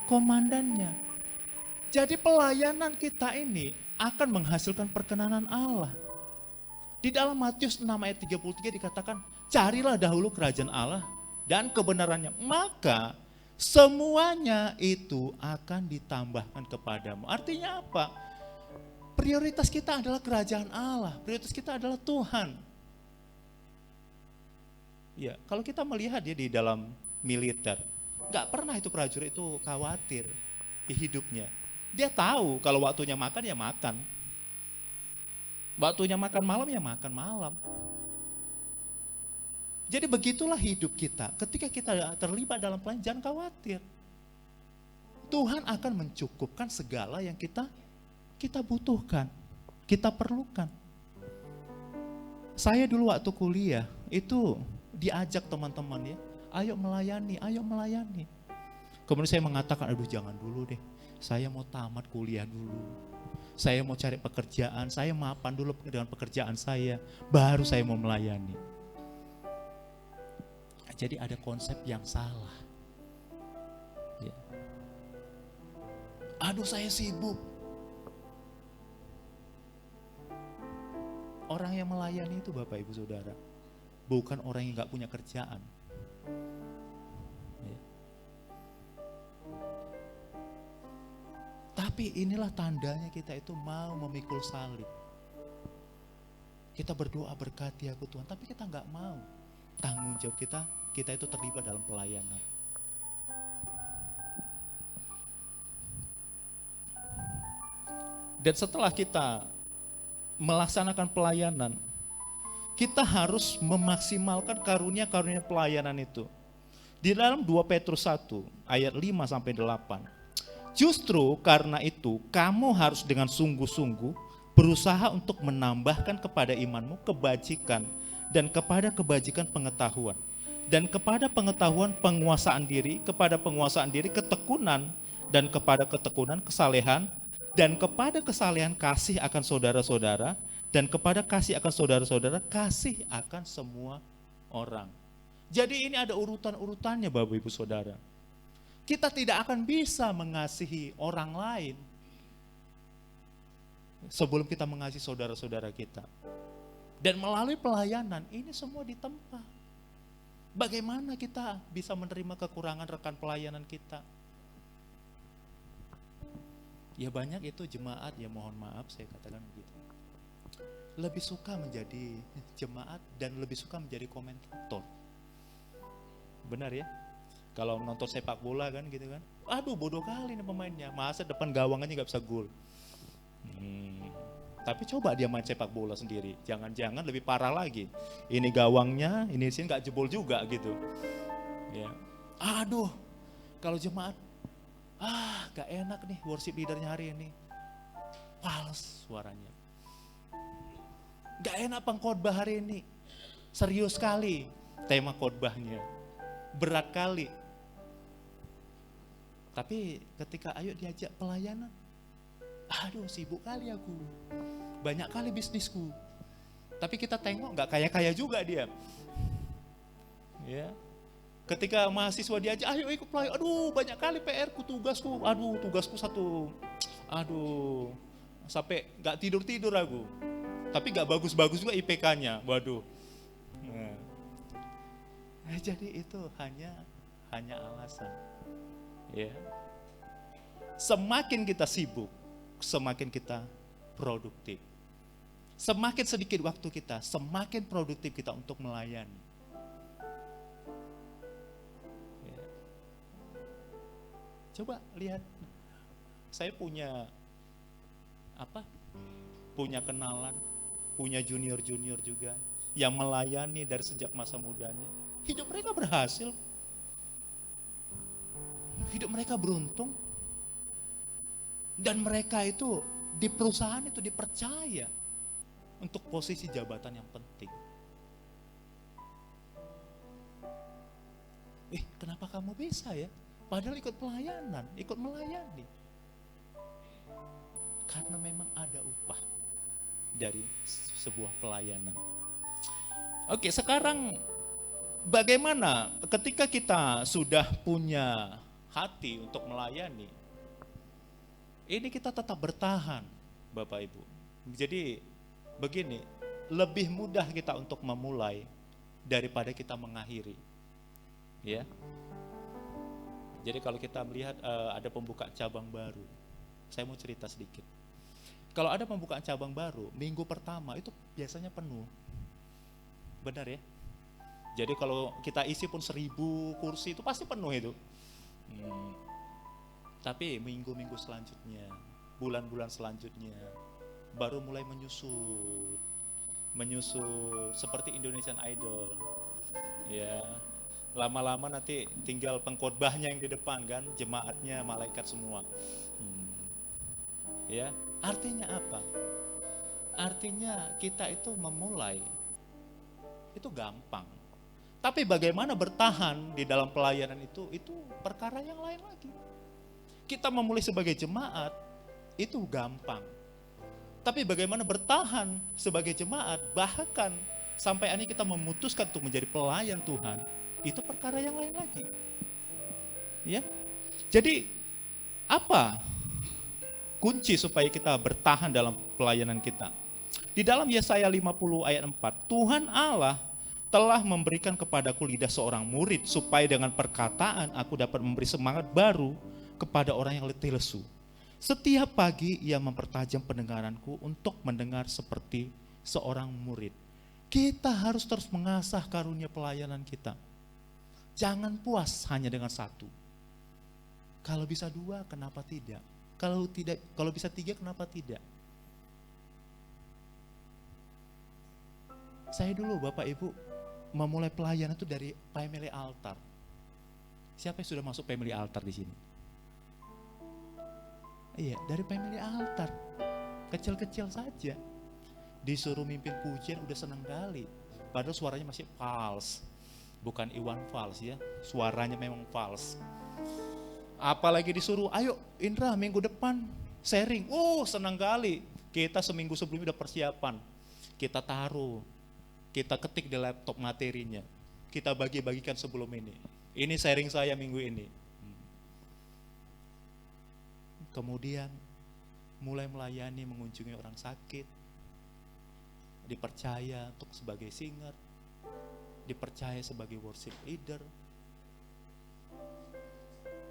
komandannya. Jadi pelayanan kita ini akan menghasilkan perkenanan Allah. Di dalam Matius 6 ayat 33 dikatakan, carilah dahulu kerajaan Allah dan kebenarannya, maka semuanya itu akan ditambahkan kepadamu. Artinya apa? Prioritas kita adalah kerajaan Allah, prioritas kita adalah Tuhan. Ya, kalau kita melihat ya di dalam militer, nggak pernah itu prajurit itu khawatir di hidupnya. Dia tahu kalau waktunya makan ya makan, waktunya makan malam ya makan malam. Jadi begitulah hidup kita. Ketika kita terlibat dalam pelayanan, jangan khawatir. Tuhan akan mencukupkan segala yang kita butuhkan, kita perlukan. Saya dulu waktu kuliah itu diajak teman-teman ya, ayo melayani. Kemudian saya mengatakan, aduh jangan dulu deh, saya mau tamat kuliah dulu. Saya mau cari pekerjaan, saya mapan dulu dengan pekerjaan saya, baru saya mau melayani. Jadi ada konsep yang salah. Ya. Aduh saya sibuk. Orang yang melayani itu Bapak Ibu Saudara, bukan orang yang gak punya kerjaan. Ya. Tapi inilah tandanya kita itu mau memikul salib. Kita berdoa berkati aku Tuhan, tapi kita gak mau. Tanggung jawab kita itu terlibat dalam pelayanan. Dan setelah kita melaksanakan pelayanan, kita harus memaksimalkan karunia-karunia pelayanan itu. Di dalam 2 Petrus 1 ayat 5-8. Justru karena itu kamu harus dengan sungguh-sungguh berusaha untuk menambahkan kepada imanmu kebajikan, dan kepada kebajikan pengetahuan, dan kepada pengetahuan penguasaan diri, kepada penguasaan diri ketekunan, dan kepada ketekunan kesalehan, dan kepada kesalehan kasih akan saudara-saudara, dan kepada kasih akan saudara-saudara kasih akan semua orang. Jadi ini ada urutan-urutannya Bapak Ibu Saudara. Kita tidak akan bisa mengasihi orang lain sebelum kita mengasihi saudara-saudara kita. Dan melalui pelayanan ini semua ditempa. Bagaimana kita bisa menerima kekurangan rekan pelayanan kita? Ya banyak itu jemaat, ya mohon maaf saya katakan begitu, lebih suka menjadi jemaat dan lebih suka menjadi komentator. Benar ya? Kalau nonton sepak bola kan gitu kan, aduh bodoh kali nih pemainnya, masa depan gawangnya gak bisa gol. Tapi coba dia main sepak bola sendiri, jangan-jangan lebih parah lagi. Ini gawangnya, ini sini gak jebol juga gitu. Ya. Aduh, kalau jemaat, gak enak nih worship leadernya hari ini. Fals suaranya. Gak enak pengkhotbah hari ini. Serius sekali tema khotbahnya. Berat kali. Tapi ketika ayo diajak pelayanan, aduh sibuk kali aku, banyak kali bisnisku. Tapi kita tengok nggak kaya-kaya juga dia. Ya. Ketika mahasiswa diajak, ayo ikut pelayanan, aduh banyak kali PR-ku, tugasku, aduh tugasku satu, aduh sampai nggak tidur-tidur aku. Tapi nggak bagus-bagus juga IPK-nya, waduh. Nah, jadi itu hanya alasan. Ya. Semakin kita sibuk, semakin kita produktif. Semakin sedikit waktu kita, semakin produktif kita untuk melayani. Ya. Coba lihat, saya punya punya kenalan, punya junior-junior juga yang melayani dari sejak masa mudanya. Hidup mereka berhasil, hidup mereka beruntung. Dan mereka itu di perusahaan itu dipercaya untuk posisi jabatan yang penting. Kenapa kamu bisa ya? Padahal ikut pelayanan, ikut melayani. Karena memang ada upah dari sebuah pelayanan. Oke, sekarang bagaimana ketika kita sudah punya hati untuk melayani? Ini kita tetap bertahan, Bapak Ibu. Jadi begini, lebih mudah kita untuk memulai daripada kita mengakhiri. Ya. Jadi kalau kita melihat ada pembuka cabang baru, saya mau cerita sedikit. Kalau ada pembukaan cabang baru, minggu pertama itu biasanya penuh. Benar ya? Jadi kalau kita isi pun 1000 kursi itu pasti penuh itu. Tapi minggu-minggu selanjutnya, bulan-bulan selanjutnya, baru mulai menyusut seperti Indonesian Idol. Ya, lama-lama nanti tinggal pengkhotbahnya yang di depan kan, jemaatnya malaikat semua. Ya, artinya apa? Artinya kita itu memulai itu gampang. Tapi bagaimana bertahan di dalam pelayanan itu perkara yang lain lagi. Kita memulai sebagai jemaat itu gampang. Tapi bagaimana bertahan sebagai jemaat, bahkan sampai ini kita memutuskan untuk menjadi pelayan Tuhan, itu perkara yang lain lagi. Ya. Jadi apa kunci supaya kita bertahan dalam pelayanan kita? Di dalam Yesaya 50 ayat 4, Tuhan Allah telah memberikan kepadaku lidah seorang murid supaya dengan perkataan aku dapat memberi semangat baru kepada orang yang letih lesu. Setiap pagi ia mempertajam pendengaranku untuk mendengar seperti seorang murid. Kita harus terus mengasah karunia pelayanan kita. Jangan puas hanya dengan 1. Kalau bisa 2, kenapa tidak? Kalau bisa 3, kenapa tidak? Saya dulu Bapak Ibu memulai pelayanan itu dari family altar. Siapa yang sudah masuk family altar di sini? Iya, dari family altar. kecil-kecil saja. Disuruh mimpin pujian udah senang kali. Padahal suaranya masih fals. Bukan Iwan Fals ya, suaranya memang fals. Apalagi disuruh, ayo Indra minggu depan sharing. Senang kali. Kita seminggu sebelumnya udah persiapan. Kita taruh, kita ketik di laptop materinya. Kita bagi-bagikan sebelum ini. Ini sharing saya minggu ini. Kemudian mulai melayani, mengunjungi orang sakit. Dipercaya untuk sebagai singer. Dipercaya sebagai worship leader,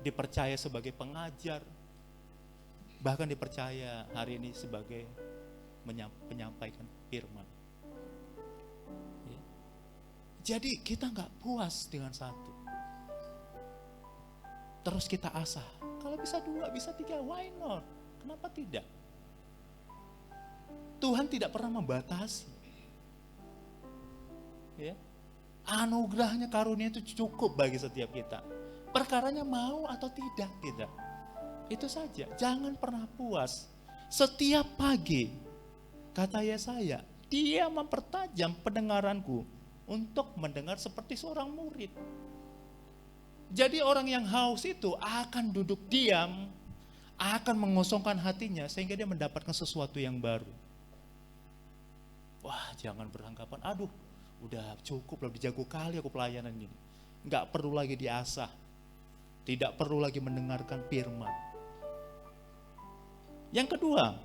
dipercaya sebagai pengajar, bahkan dipercaya hari ini sebagai menyampaikan firman. Ya. Jadi kita nggak puas dengan satu, terus kita asah. Kalau bisa 2, bisa 3, why not? Kenapa tidak? Tuhan tidak pernah membatasi. Ya. Anugerahnya, karunia itu cukup bagi setiap kita. Perkaranya mau atau tidak. Itu saja, jangan pernah puas. Setiap pagi, kata Yesaya, dia mempertajam pendengaranku untuk mendengar seperti seorang murid. Jadi orang yang haus itu akan duduk diam, akan mengosongkan hatinya sehingga dia mendapatkan sesuatu yang baru. Wah, jangan beranggapan, aduh, udah cukup, lebih jago kali aku pelayanan ini. Enggak perlu lagi diasah. Tidak perlu lagi mendengarkan firman. Yang kedua,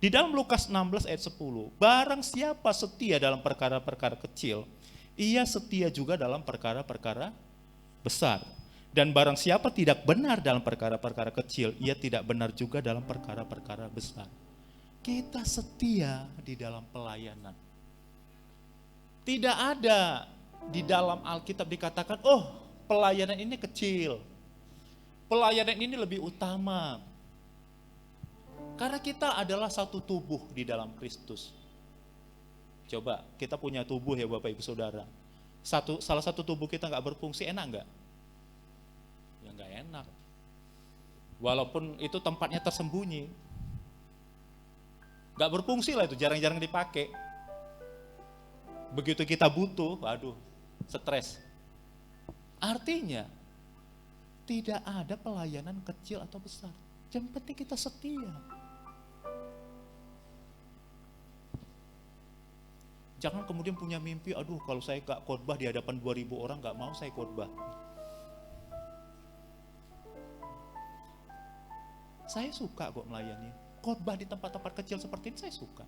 di dalam Lukas 16 ayat 10, barang siapa setia dalam perkara-perkara kecil, ia setia juga dalam perkara-perkara besar. Dan barang siapa tidak benar dalam perkara-perkara kecil, ia tidak benar juga dalam perkara-perkara besar. Kita setia di dalam pelayanan. Tidak ada di dalam Alkitab dikatakan, pelayanan ini kecil, pelayanan ini lebih utama. Karena kita adalah satu tubuh di dalam Kristus. Coba, kita punya tubuh ya Bapak Ibu Saudara. Salah satu tubuh kita nggak berfungsi, enak nggak? Ya nggak enak. Walaupun itu tempatnya tersembunyi. Nggak berfungsi lah itu, jarang-jarang dipakai. Begitu kita butuh, stres. Artinya, tidak ada pelayanan kecil atau besar. Yang penting kita setia. Jangan kemudian punya mimpi, kalau saya gak khotbah di hadapan 2.000 orang, gak mau saya khotbah. Saya suka kok melayani. Khotbah di tempat-tempat kecil seperti ini saya suka.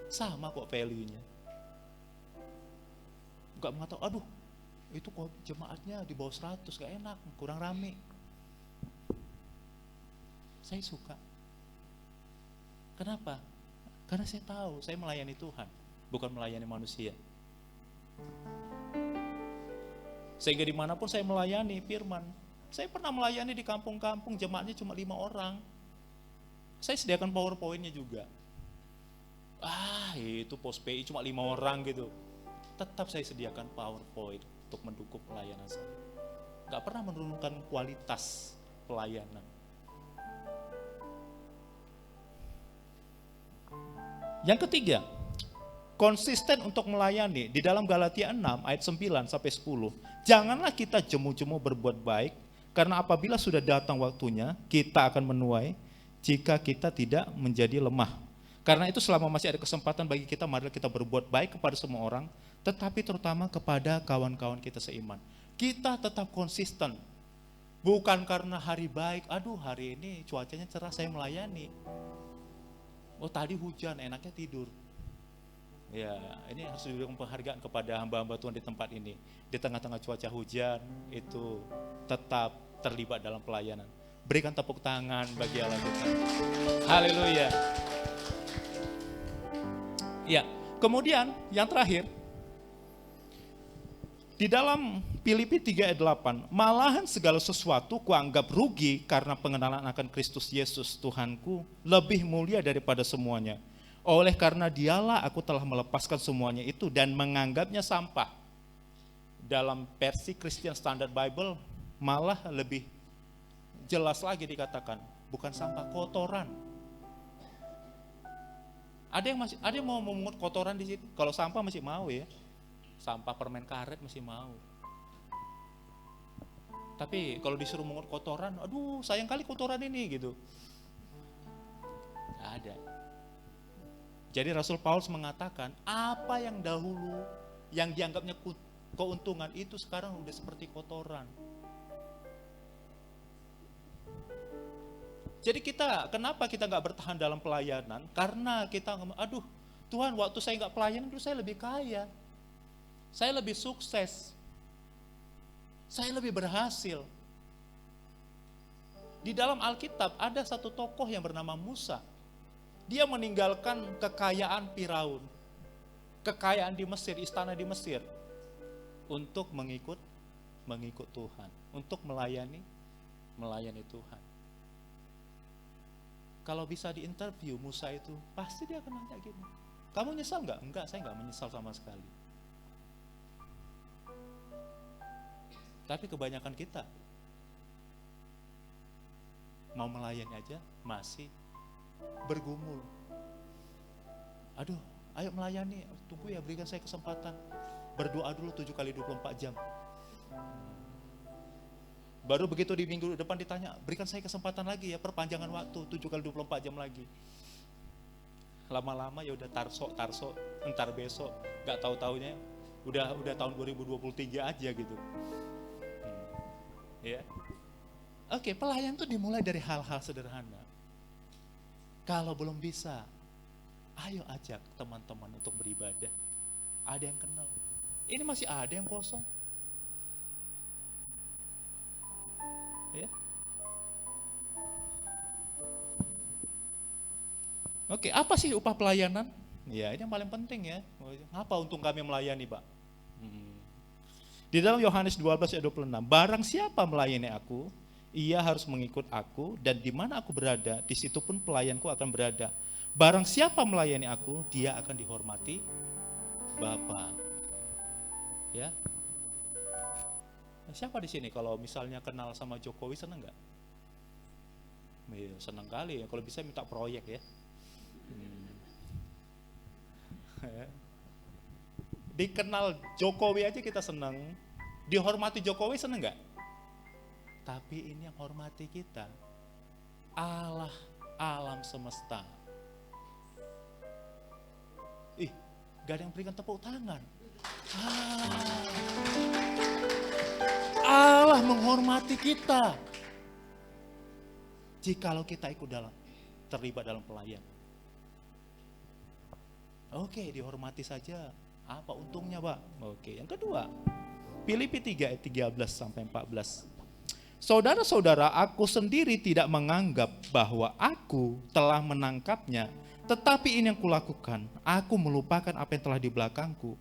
Sama kok value-nya. Gak mengatakan, itu kok jemaatnya di bawah 100, gak enak, kurang rame. Saya suka. Kenapa? Karena saya tahu, saya melayani Tuhan, bukan melayani manusia. Sehingga dimanapun saya melayani firman, saya pernah melayani di kampung-kampung, jemaatnya cuma 5 orang. Saya sediakan PowerPoint-nya juga. Itu pos PI cuma 5 orang gitu. Tetap saya sediakan PowerPoint untuk mendukung pelayanan saya. Gak pernah menurunkan kualitas pelayanan. Yang ketiga, konsisten untuk melayani. Di dalam Galatia 6 ayat 9 sampai 10. Janganlah kita jemu-jemu berbuat baik, karena apabila sudah datang waktunya, kita akan menuai jika kita tidak menjadi lemah. Karena itu selama masih ada kesempatan bagi kita, marilah kita berbuat baik kepada semua orang, tetapi terutama kepada kawan-kawan kita seiman. Kita tetap konsisten. Bukan karena hari baik, hari ini cuacanya cerah saya melayani. Tadi hujan, enaknya tidur. Ya, ini harus diberikan penghargaan kepada hamba-hamba Tuhan di tempat ini. Di tengah-tengah cuaca hujan, itu tetap terlibat dalam pelayanan. Berikan tepuk tangan bagi Allah kita. Haleluya. Ya, kemudian yang terakhir, di dalam Filipi 3 ayat 8, malahan segala sesuatu kuanggap rugi karena pengenalan akan Kristus Yesus Tuhanku lebih mulia daripada semuanya. Oleh karena dialah aku telah melepaskan semuanya itu dan menganggapnya sampah. Dalam versi Christian Standard Bible Malah lebih jelas lagi dikatakan, bukan sampah, kotoran. Ada yang mau memungut kotoran di situ? Kalau sampah masih mau ya. Sampah permen karet masih mau. Tapi kalau disuruh memungut kotoran, aduh sayang kali kotoran ini gitu. Gak ada. Jadi Rasul Paulus mengatakan, apa yang dahulu yang dianggapnya keuntungan itu sekarang udah seperti kotoran. Jadi kenapa kita gak bertahan dalam pelayanan? Karena kita, aduh Tuhan, waktu saya gak pelayanan itu saya lebih kaya, saya lebih sukses, saya lebih berhasil. Di dalam Alkitab ada satu tokoh yang bernama Musa. Dia meninggalkan kekayaan Firaun, kekayaan di Mesir, istana di Mesir, untuk mengikut Tuhan, untuk melayani Tuhan. Kalau bisa diinterview Musa itu, pasti dia akan nanya gini, kamu nyesal nggak? Enggak, saya nggak menyesal sama sekali. Tapi kebanyakan kita mau melayani aja masih bergumul. Aduh, ayo melayani, tunggu ya, berikan saya kesempatan. Berdoa dulu 7 kali 24 jam. Baru begitu di minggu depan ditanya, berikan saya kesempatan lagi ya, perpanjangan waktu 7 kali 24 jam lagi. Lama-lama ya udah tarso, entar besok, gak tahu-taunya udah tahun 2023 aja gitu. Ya. Oke, pelayan tuh dimulai dari hal-hal sederhana. Kalau belum bisa, ayo ajak teman-teman untuk beribadah. Ada yang kenal. Ini masih ada yang kosong. Ya. Oke, apa sih upah pelayanan? Ya, ini yang paling penting ya. Apa untung kami melayani, Pak? Di dalam Yohanes 12 ayat 26, barang siapa melayani aku, ia harus mengikut aku, dan di mana aku berada, di situ pun pelayanku akan berada. Barang siapa melayani aku, dia akan dihormati Bapa. Ya. Siapa di sini kalau misalnya kenal sama Jokowi senang nggak? Senang kali ya. Kalau bisa minta proyek ya. Dikenal Jokowi aja kita senang. Dihormati Jokowi senang nggak? Tapi ini yang hormati kita, Allah alam semesta. Gak ada yang berikan tepuk tangan. Allah menghormati kita. Jikalau kita ikut terlibat dalam pelayanan. Oke, dihormati saja. Apa untungnya, Pak? Oke, yang kedua, Filipi 3 ayat 13 sampai 14. Saudara-saudara, aku sendiri tidak menganggap bahwa aku telah menangkapnya, tetapi ini yang kulakukan, aku melupakan apa yang telah di belakangku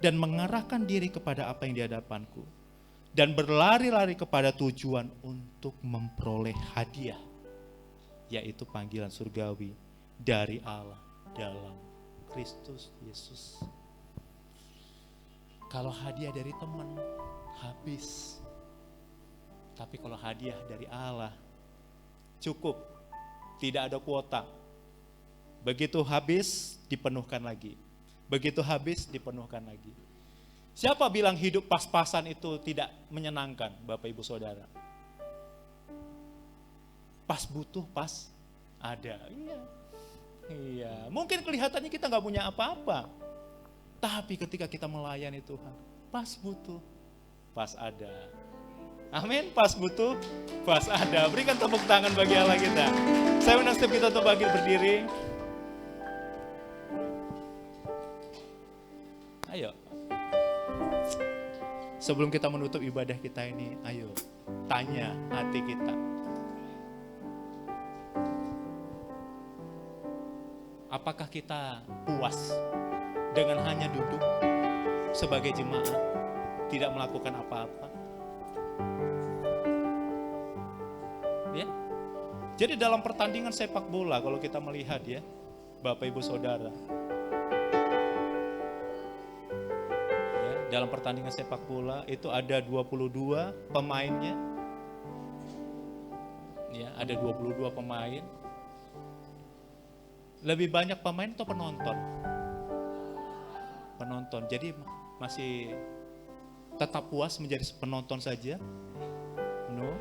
dan mengarahkan diri kepada apa yang di hadapanku dan berlari-lari kepada tujuan untuk memperoleh hadiah, yaitu panggilan surgawi dari Allah dalam Kristus Yesus. Kalau hadiah dari teman, habis. Tapi kalau hadiah dari Allah, cukup. Tidak ada kuota. Begitu habis, dipenuhkan lagi. Begitu habis, dipenuhkan lagi. Siapa bilang hidup pas-pasan itu tidak menyenangkan, Bapak Ibu Saudara? Pas butuh, pas ada. Iya. Mungkin kelihatannya kita gak punya apa-apa. Tapi ketika kita melayani Tuhan, pas butuh, pas ada. Amin, pas butuh, pas ada. Berikan tepuk tangan bagi Allah kita. Saya undang setiap kita untuk bangkit berdiri. Ayo. Sebelum kita menutup ibadah kita ini, ayo tanya hati kita. Apakah kita puas dengan hanya duduk sebagai jemaat, tidak melakukan apa-apa? Ya. Jadi dalam pertandingan sepak bola, kalau kita melihat ya, Bapak Ibu Saudara, ya, dalam pertandingan sepak bola itu ada 22 pemainnya, Ya, ada 22 pemain. Lebih banyak pemain atau penonton? Penonton. Jadi masih tetap puas menjadi penonton saja? No?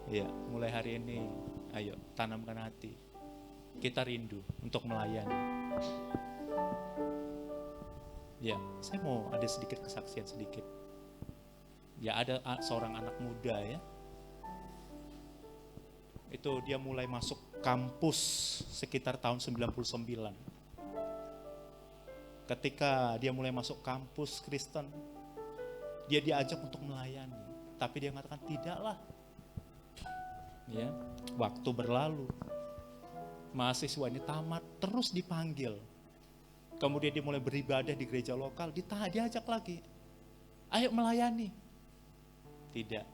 Ya, mulai hari ini ayo tanamkan hati. Kita rindu untuk melayani. Ya, saya mau ada sedikit kesaksian sedikit. Ya, ada seorang anak muda ya. Itu dia mulai masuk kampus sekitar tahun 99. Ketika dia mulai masuk kampus Kristen, dia diajak untuk melayani, tapi dia mengatakan tidaklah. Ya, waktu berlalu, mahasiswa ini tamat, terus dipanggil. Kemudian dia mulai beribadah di gereja lokal, diajak lagi, ayo melayani. Tidak,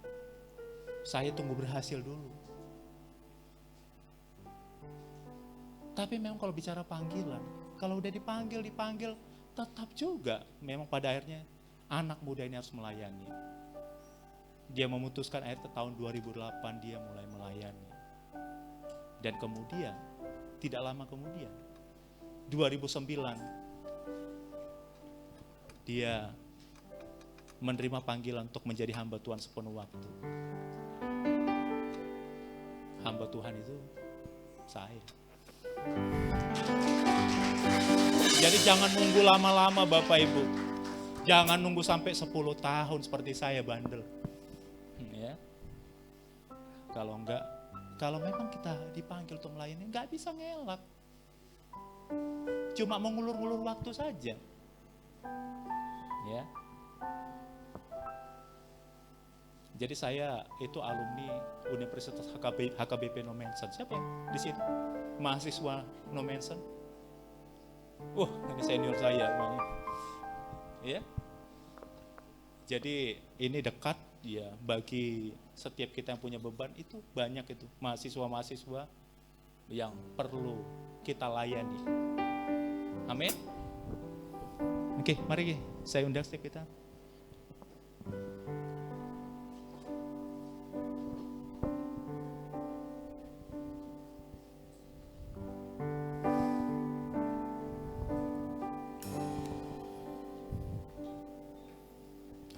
saya tunggu berhasil dulu. Tapi memang kalau bicara panggilan, kalau udah dipanggil, tetap juga memang pada akhirnya anak muda ini harus melayani. Dia memutuskan akhirnya tahun 2008 dia mulai melayani. Dan kemudian, tidak lama kemudian, 2009, dia menerima panggilan untuk menjadi hamba Tuhan sepenuh waktu. Hamba Tuhan itu saya. Jadi jangan nunggu lama-lama Bapak Ibu. Jangan nunggu sampai 10 tahun seperti saya bandel. Ya. Kalau enggak, kalau memang kita dipanggil untuk melayani, enggak bisa ngelak. Cuma mengulur-ulur waktu saja. Ya. Jadi saya itu alumni Universitas HKBP No Mention. Siapa yang di sini? Mahasiswa No Mention? Ini senior saya. Ya. Jadi ini dekat ya bagi setiap kita yang punya beban itu banyak itu mahasiswa-mahasiswa yang perlu kita layani. Amin. Oke, mari saya undang setiap kita.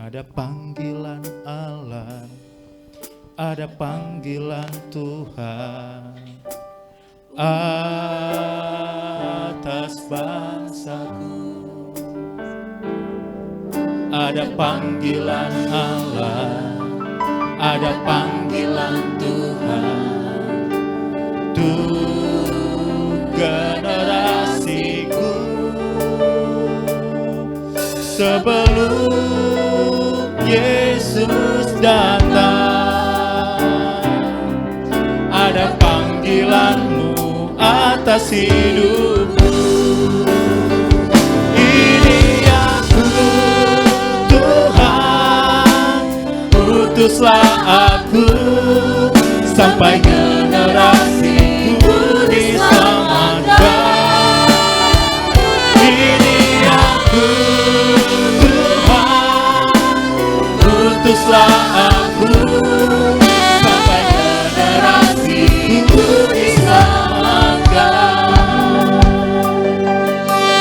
Ada panggilan Allah, ada panggilan Tuhan atas bangsaku. Ada panggilan Allah, ada panggilan Tuhan untuk generasiku. Sebelum Yesus datang, ada panggilanmu atas hidupku. Ini aku, Tuhan, utuslah aku sampai generasiku diselamatkan. Ini aku, utuslah aku sampai generasiku diselamatkan.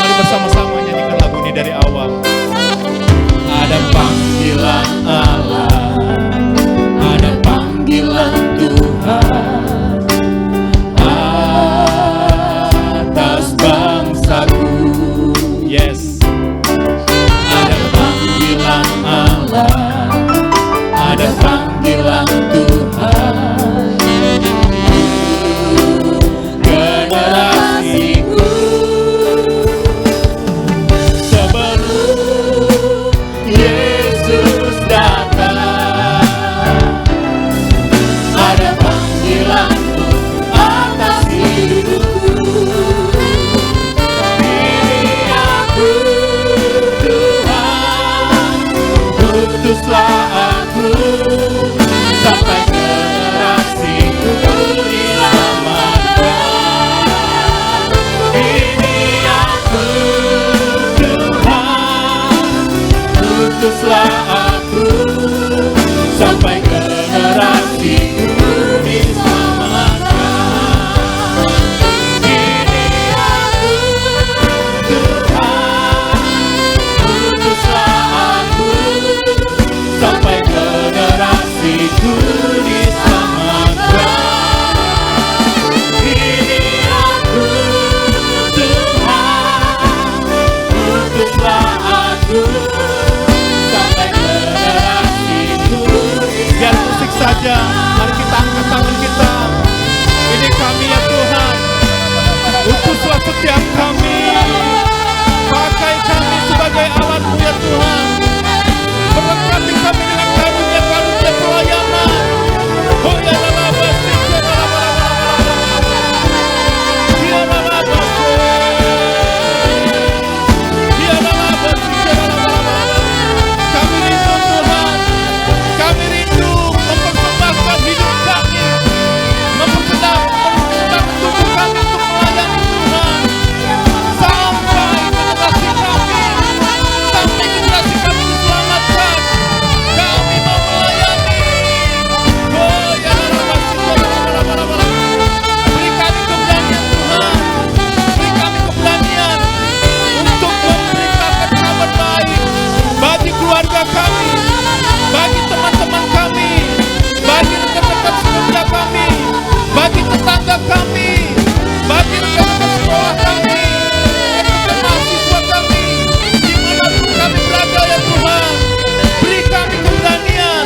Mari bersama-sama nyanyikan lagu ini dari awal. Ada panggilan Allah, ada panggilan Mari kita angkat tangan kita. Ini kami ya Tuhan. Utuslah setiap kami. Pakai kami sebagai alat-Mu ya Tuhan. Perlengkapi kami dengan karunia-karunia pelayanan. Oh ya Allah, kami rindu Tuhan. Kami rindu mempersembahkan hidup kami, mempersembahkan tubuh kami untuk melayani Tuhan. Sampai generasi kami, sampai generasi kami diselamatkan, kami mau melayani. Oh ya Allah, beri kami keberanian Tuhan, beri kami keberanian untuk memberitakan kabar baik bagi keluarga kami, bagi teman-teman kami, bagi rekan-rekan sekerja kami, bagi tetangga kami, bagi rekan-rekan sekolah kami, rekan-rekan mahasiswa kami, dimanapun kami berada ya Tuhan. Beri kami keberanian,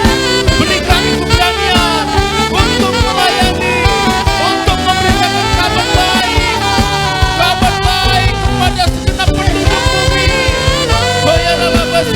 beri kami keberanian untuk melayani, untuk memberikan kabar baik kepada segenap penduduk bumi. Oh ya Allah, ya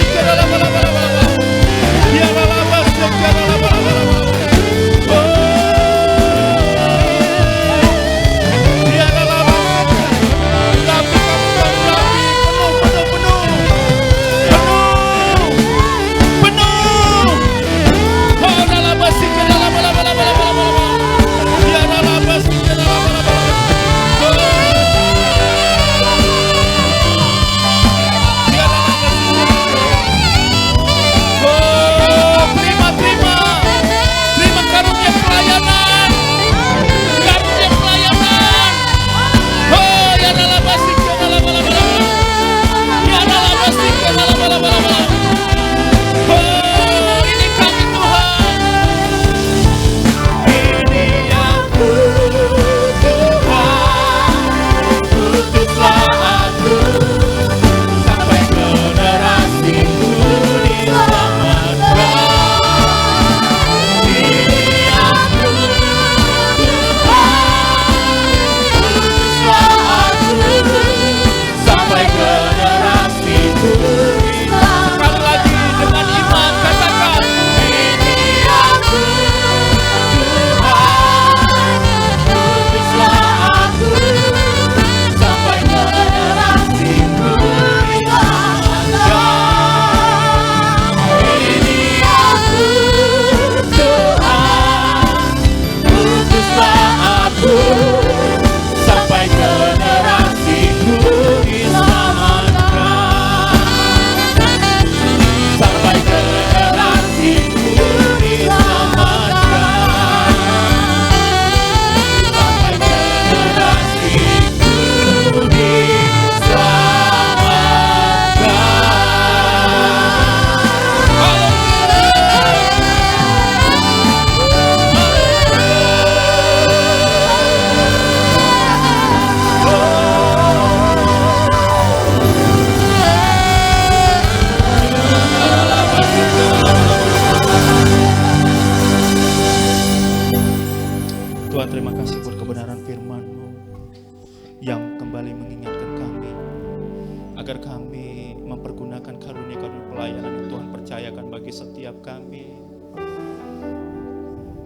agar kami mempergunakan karunia-karunia pelayanan yang Tuhan percayakan bagi setiap kami.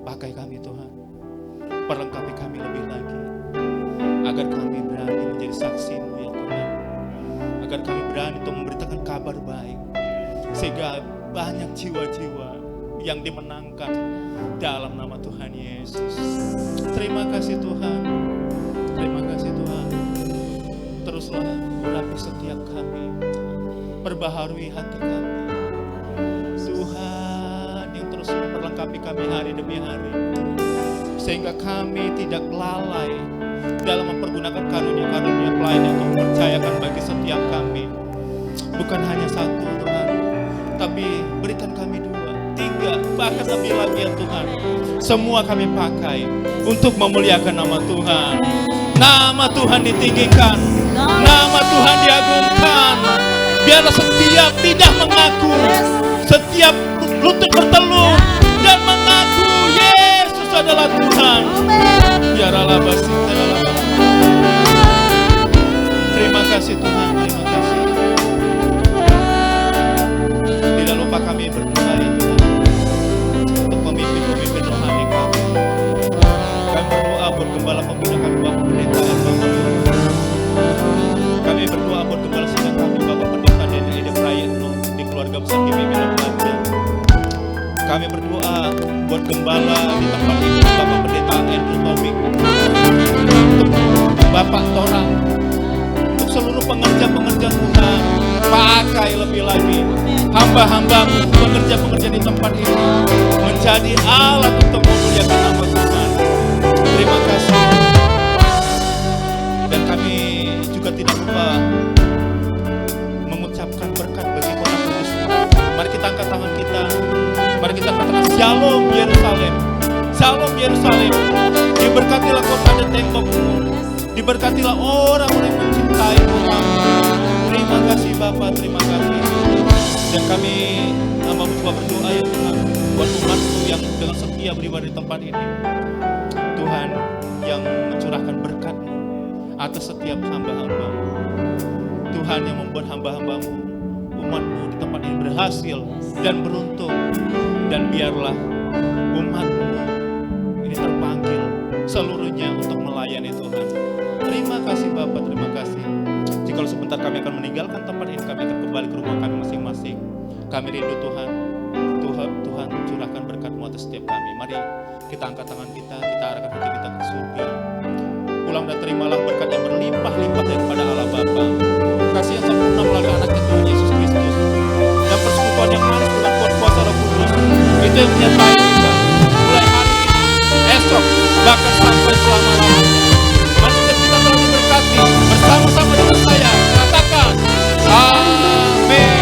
Pakai kami Tuhan, perlengkapi kami lebih lagi, agar kami berani menjadi saksi-Mu ya Tuhan, agar kami berani untuk memberitakan kabar baik, sehingga banyak jiwa-jiwa yang dimenangkan dalam nama Tuhan Yesus. Terima kasih Tuhan, terima kasih Tuhan. Teruslah urapi setiap kami, perbaharui hati kami, Tuhan yang terus memperlengkapi kami hari demi hari, sehingga kami tidak lalai dalam mempergunakan karunia-karunia pelayanan yang Tuhan percayakan bagi setiap kami. Bukan hanya satu Tuhan, tapi berikan kami 2, 3, bahkan lebih lagi ya Tuhan. Semua kami pakai untuk memuliakan nama Tuhan. Nama Tuhan ditinggikan, nama Tuhan diagungkan. Biarlah setiap lidah mengaku, setiap lutut bertelur dan mengaku Yesus adalah Tuhan. Ya ralabasi, terima kasih Tuhan, terima kasih. Tidak lupa kami berdoa ya Tuhan untuk pemimpin-pemimpin rohani kami. Kami berdoa buat gembala pembina kami, Bapak Pendeta Bapak. Kami berdoa buat gembala sidang kami, Bapak Pendeta dan Ede Prayetno di keluarga besar GBI Belanja. Kami berdoa buat gembala di tempat ini, Bapak Pendeta Andrew Taufik, untuk Bapak Torang, untuk seluruh pengerja-pengerja Tuhan. Pakai lebih lagi hamba-hambamu, pekerja-pekerja di tempat ini menjadi alat untuk memuliakan nama Tuhan. Terima kasih. Dan kami juga tidak lupa mengucapkan berkat bagi kota Kudus. Mari kita angkat tangan kita. Mari kita katakan Shalom Yerusalem. Shalom Yerusalem. Diberkatilah kota dan tembokmu. Diberkatilah orang-orang yang mencintai Tuhan. Terima kasih Bapa, terima kasih. Dan kami hamba-Mu juga berdoa ya Tuhan buat umat-Mu yang dengan setia beribadah di tempat ini. Tuhan yang mencurahkan berkat-Mu atas setiap hamba-hamba-Mu. Tuhan yang membuat hamba-hamba-Mu, umat-Mu di tempat ini berhasil dan beruntung. Dan biarlah umat-Mu ini terpanggil seluruhnya untuk melayani Tuhan. Terima kasih Bapak, terima kasih. Jikalau sebentar kami akan meninggalkan tempat ini, kami akan kembali ke rumah kami masing-masing. Kami rindu Tuhan. Tuhan curahkan berkat-Mu atas setiap kami. Mari kita angkat tangan kita arahkan hati kita ke surga. Pulang dan terimalah berkat yang berlimpah-limpah daripada Allah Bapa. Kasih yang sempurna melalui anaknya Tuhan Yesus Kristus. Dan persekutuan yang manis dengan kuasa Roh Kudus. Itu yang menyertai kita. Mulai hari ini, esok, bahkan sampai selama-lamanya. Mari kita telah diberkati bersama-sama dengan saya. Katakan, Amin.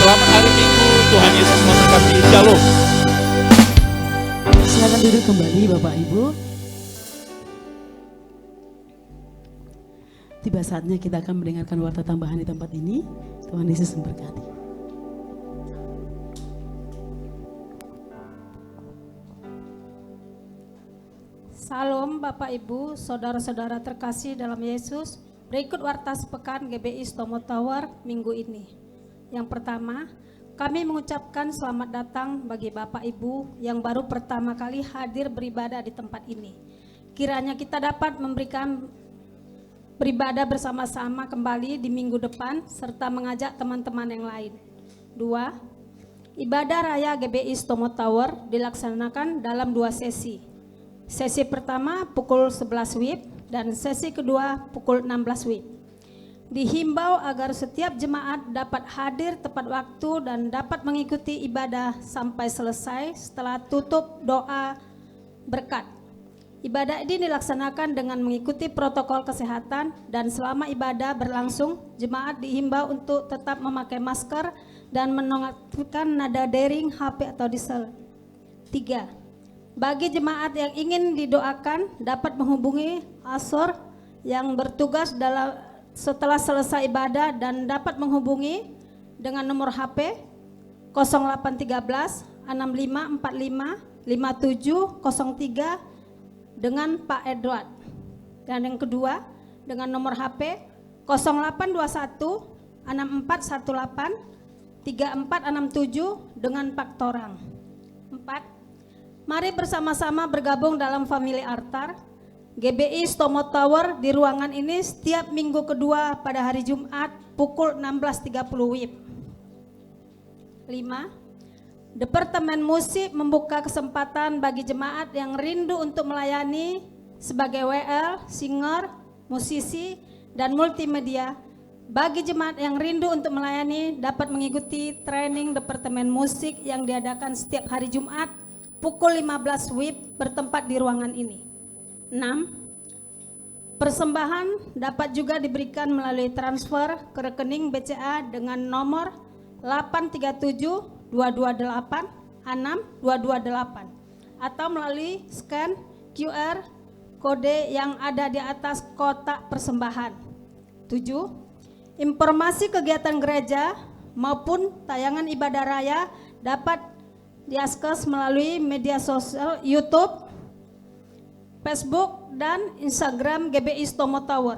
Selamat hari Minggu, Tuhan Yesus memberkati. Shalom. Silakan duduk kembali Bapak Ibu. Tiba saatnya kita akan mendengarkan warta tambahan di tempat ini. Tuhan Yesus memberkati. Salam Bapak Ibu, saudara-saudara terkasih dalam Yesus. Berikut warta sepekan GBI Stomo Tower minggu ini. Yang pertama, kami mengucapkan selamat datang bagi Bapak Ibu yang baru pertama kali hadir beribadah di tempat ini. Kiranya kita dapat memberikan beribadah bersama-sama kembali di minggu depan serta mengajak teman-teman yang lain. 2. Ibadah Raya GBI Stomo Tower dilaksanakan dalam 2 sesi. Sesi pertama pukul 11 WIB dan sesi kedua pukul 16 WIB. Dihimbau agar setiap jemaat dapat hadir tepat waktu dan dapat mengikuti ibadah sampai selesai setelah tutup doa berkat. Ibadah ini dilaksanakan dengan mengikuti protokol kesehatan dan selama ibadah berlangsung, jemaat dihimbau untuk tetap memakai masker dan menonaktifkan nada dering, HP atau diesel. 3. Bagi jemaat yang ingin didoakan dapat menghubungi Asor yang bertugas setelah selesai ibadah dan dapat menghubungi dengan nomor HP 0813 6545 5703 dengan Pak Edward. Dan yang kedua dengan nomor HP 0821 6418 3467 dengan Pak Torang. 4. Mari bersama-sama bergabung dalam family altar GBI Stomo Tower di ruangan ini setiap minggu kedua pada hari Jumat pukul 16.30 WIB. 5. Departemen Musik membuka kesempatan bagi jemaat yang rindu untuk melayani sebagai WL, singer, musisi, dan multimedia. Bagi jemaat yang rindu untuk melayani dapat mengikuti training Departemen Musik yang diadakan setiap hari Jumat pukul 15 WIB bertempat di ruangan ini. 6. Persembahan dapat juga diberikan melalui transfer ke rekening BCA dengan nomor 837 228 6228 atau melalui scan QR kode yang ada di atas kotak persembahan. 7. Informasi kegiatan gereja maupun tayangan ibadah raya dapat Diaskes melalui media sosial YouTube, Facebook, dan Instagram GBI Stomo Tower.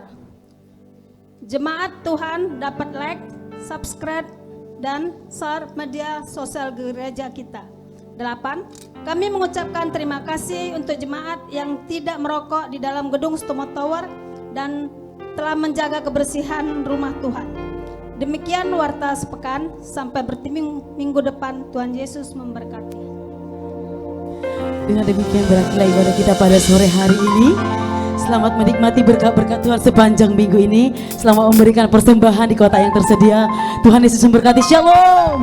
Jemaat Tuhan dapat like, subscribe, dan share media sosial gereja kita. 8. Kami mengucapkan terima kasih untuk jemaat yang tidak merokok di dalam gedung Stomo Tower dan telah menjaga kebersihan rumah Tuhan. Demikian warta sepekan, sampai bertemu minggu depan. Tuhan Yesus memberkati. Dengan demikian berakhirlah ibadah kita pada sore hari ini. Selamat menikmati berkat-berkat Tuhan sepanjang minggu ini. Selamat memberikan persembahan di kota yang tersedia. Tuhan Yesus memberkati. Shalom.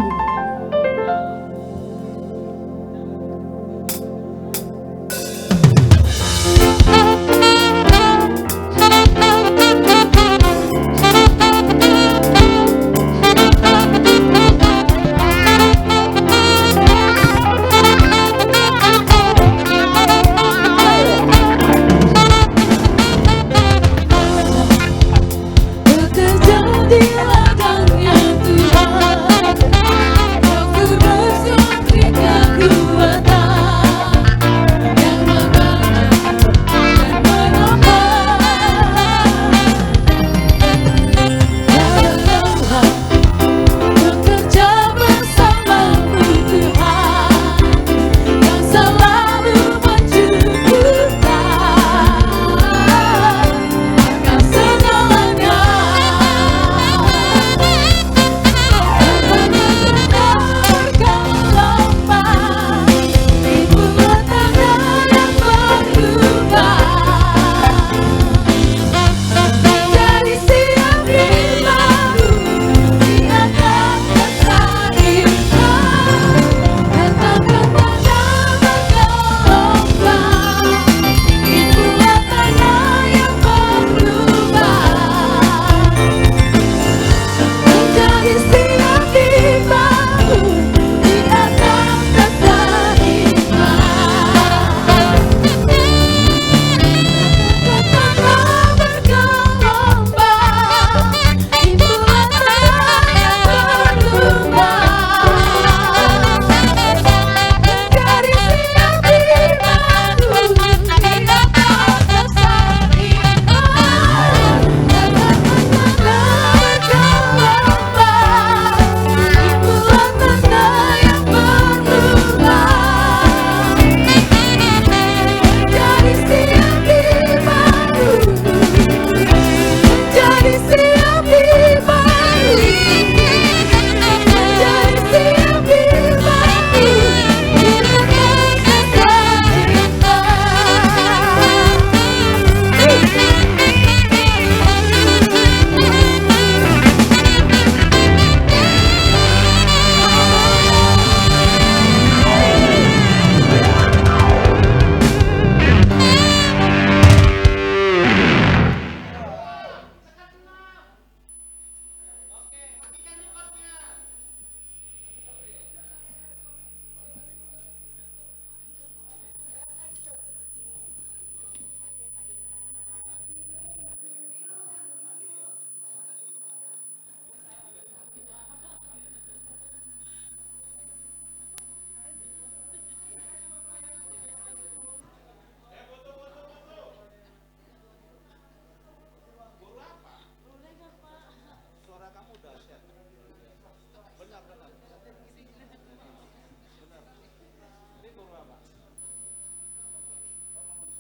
Ini guru apa?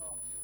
Oh,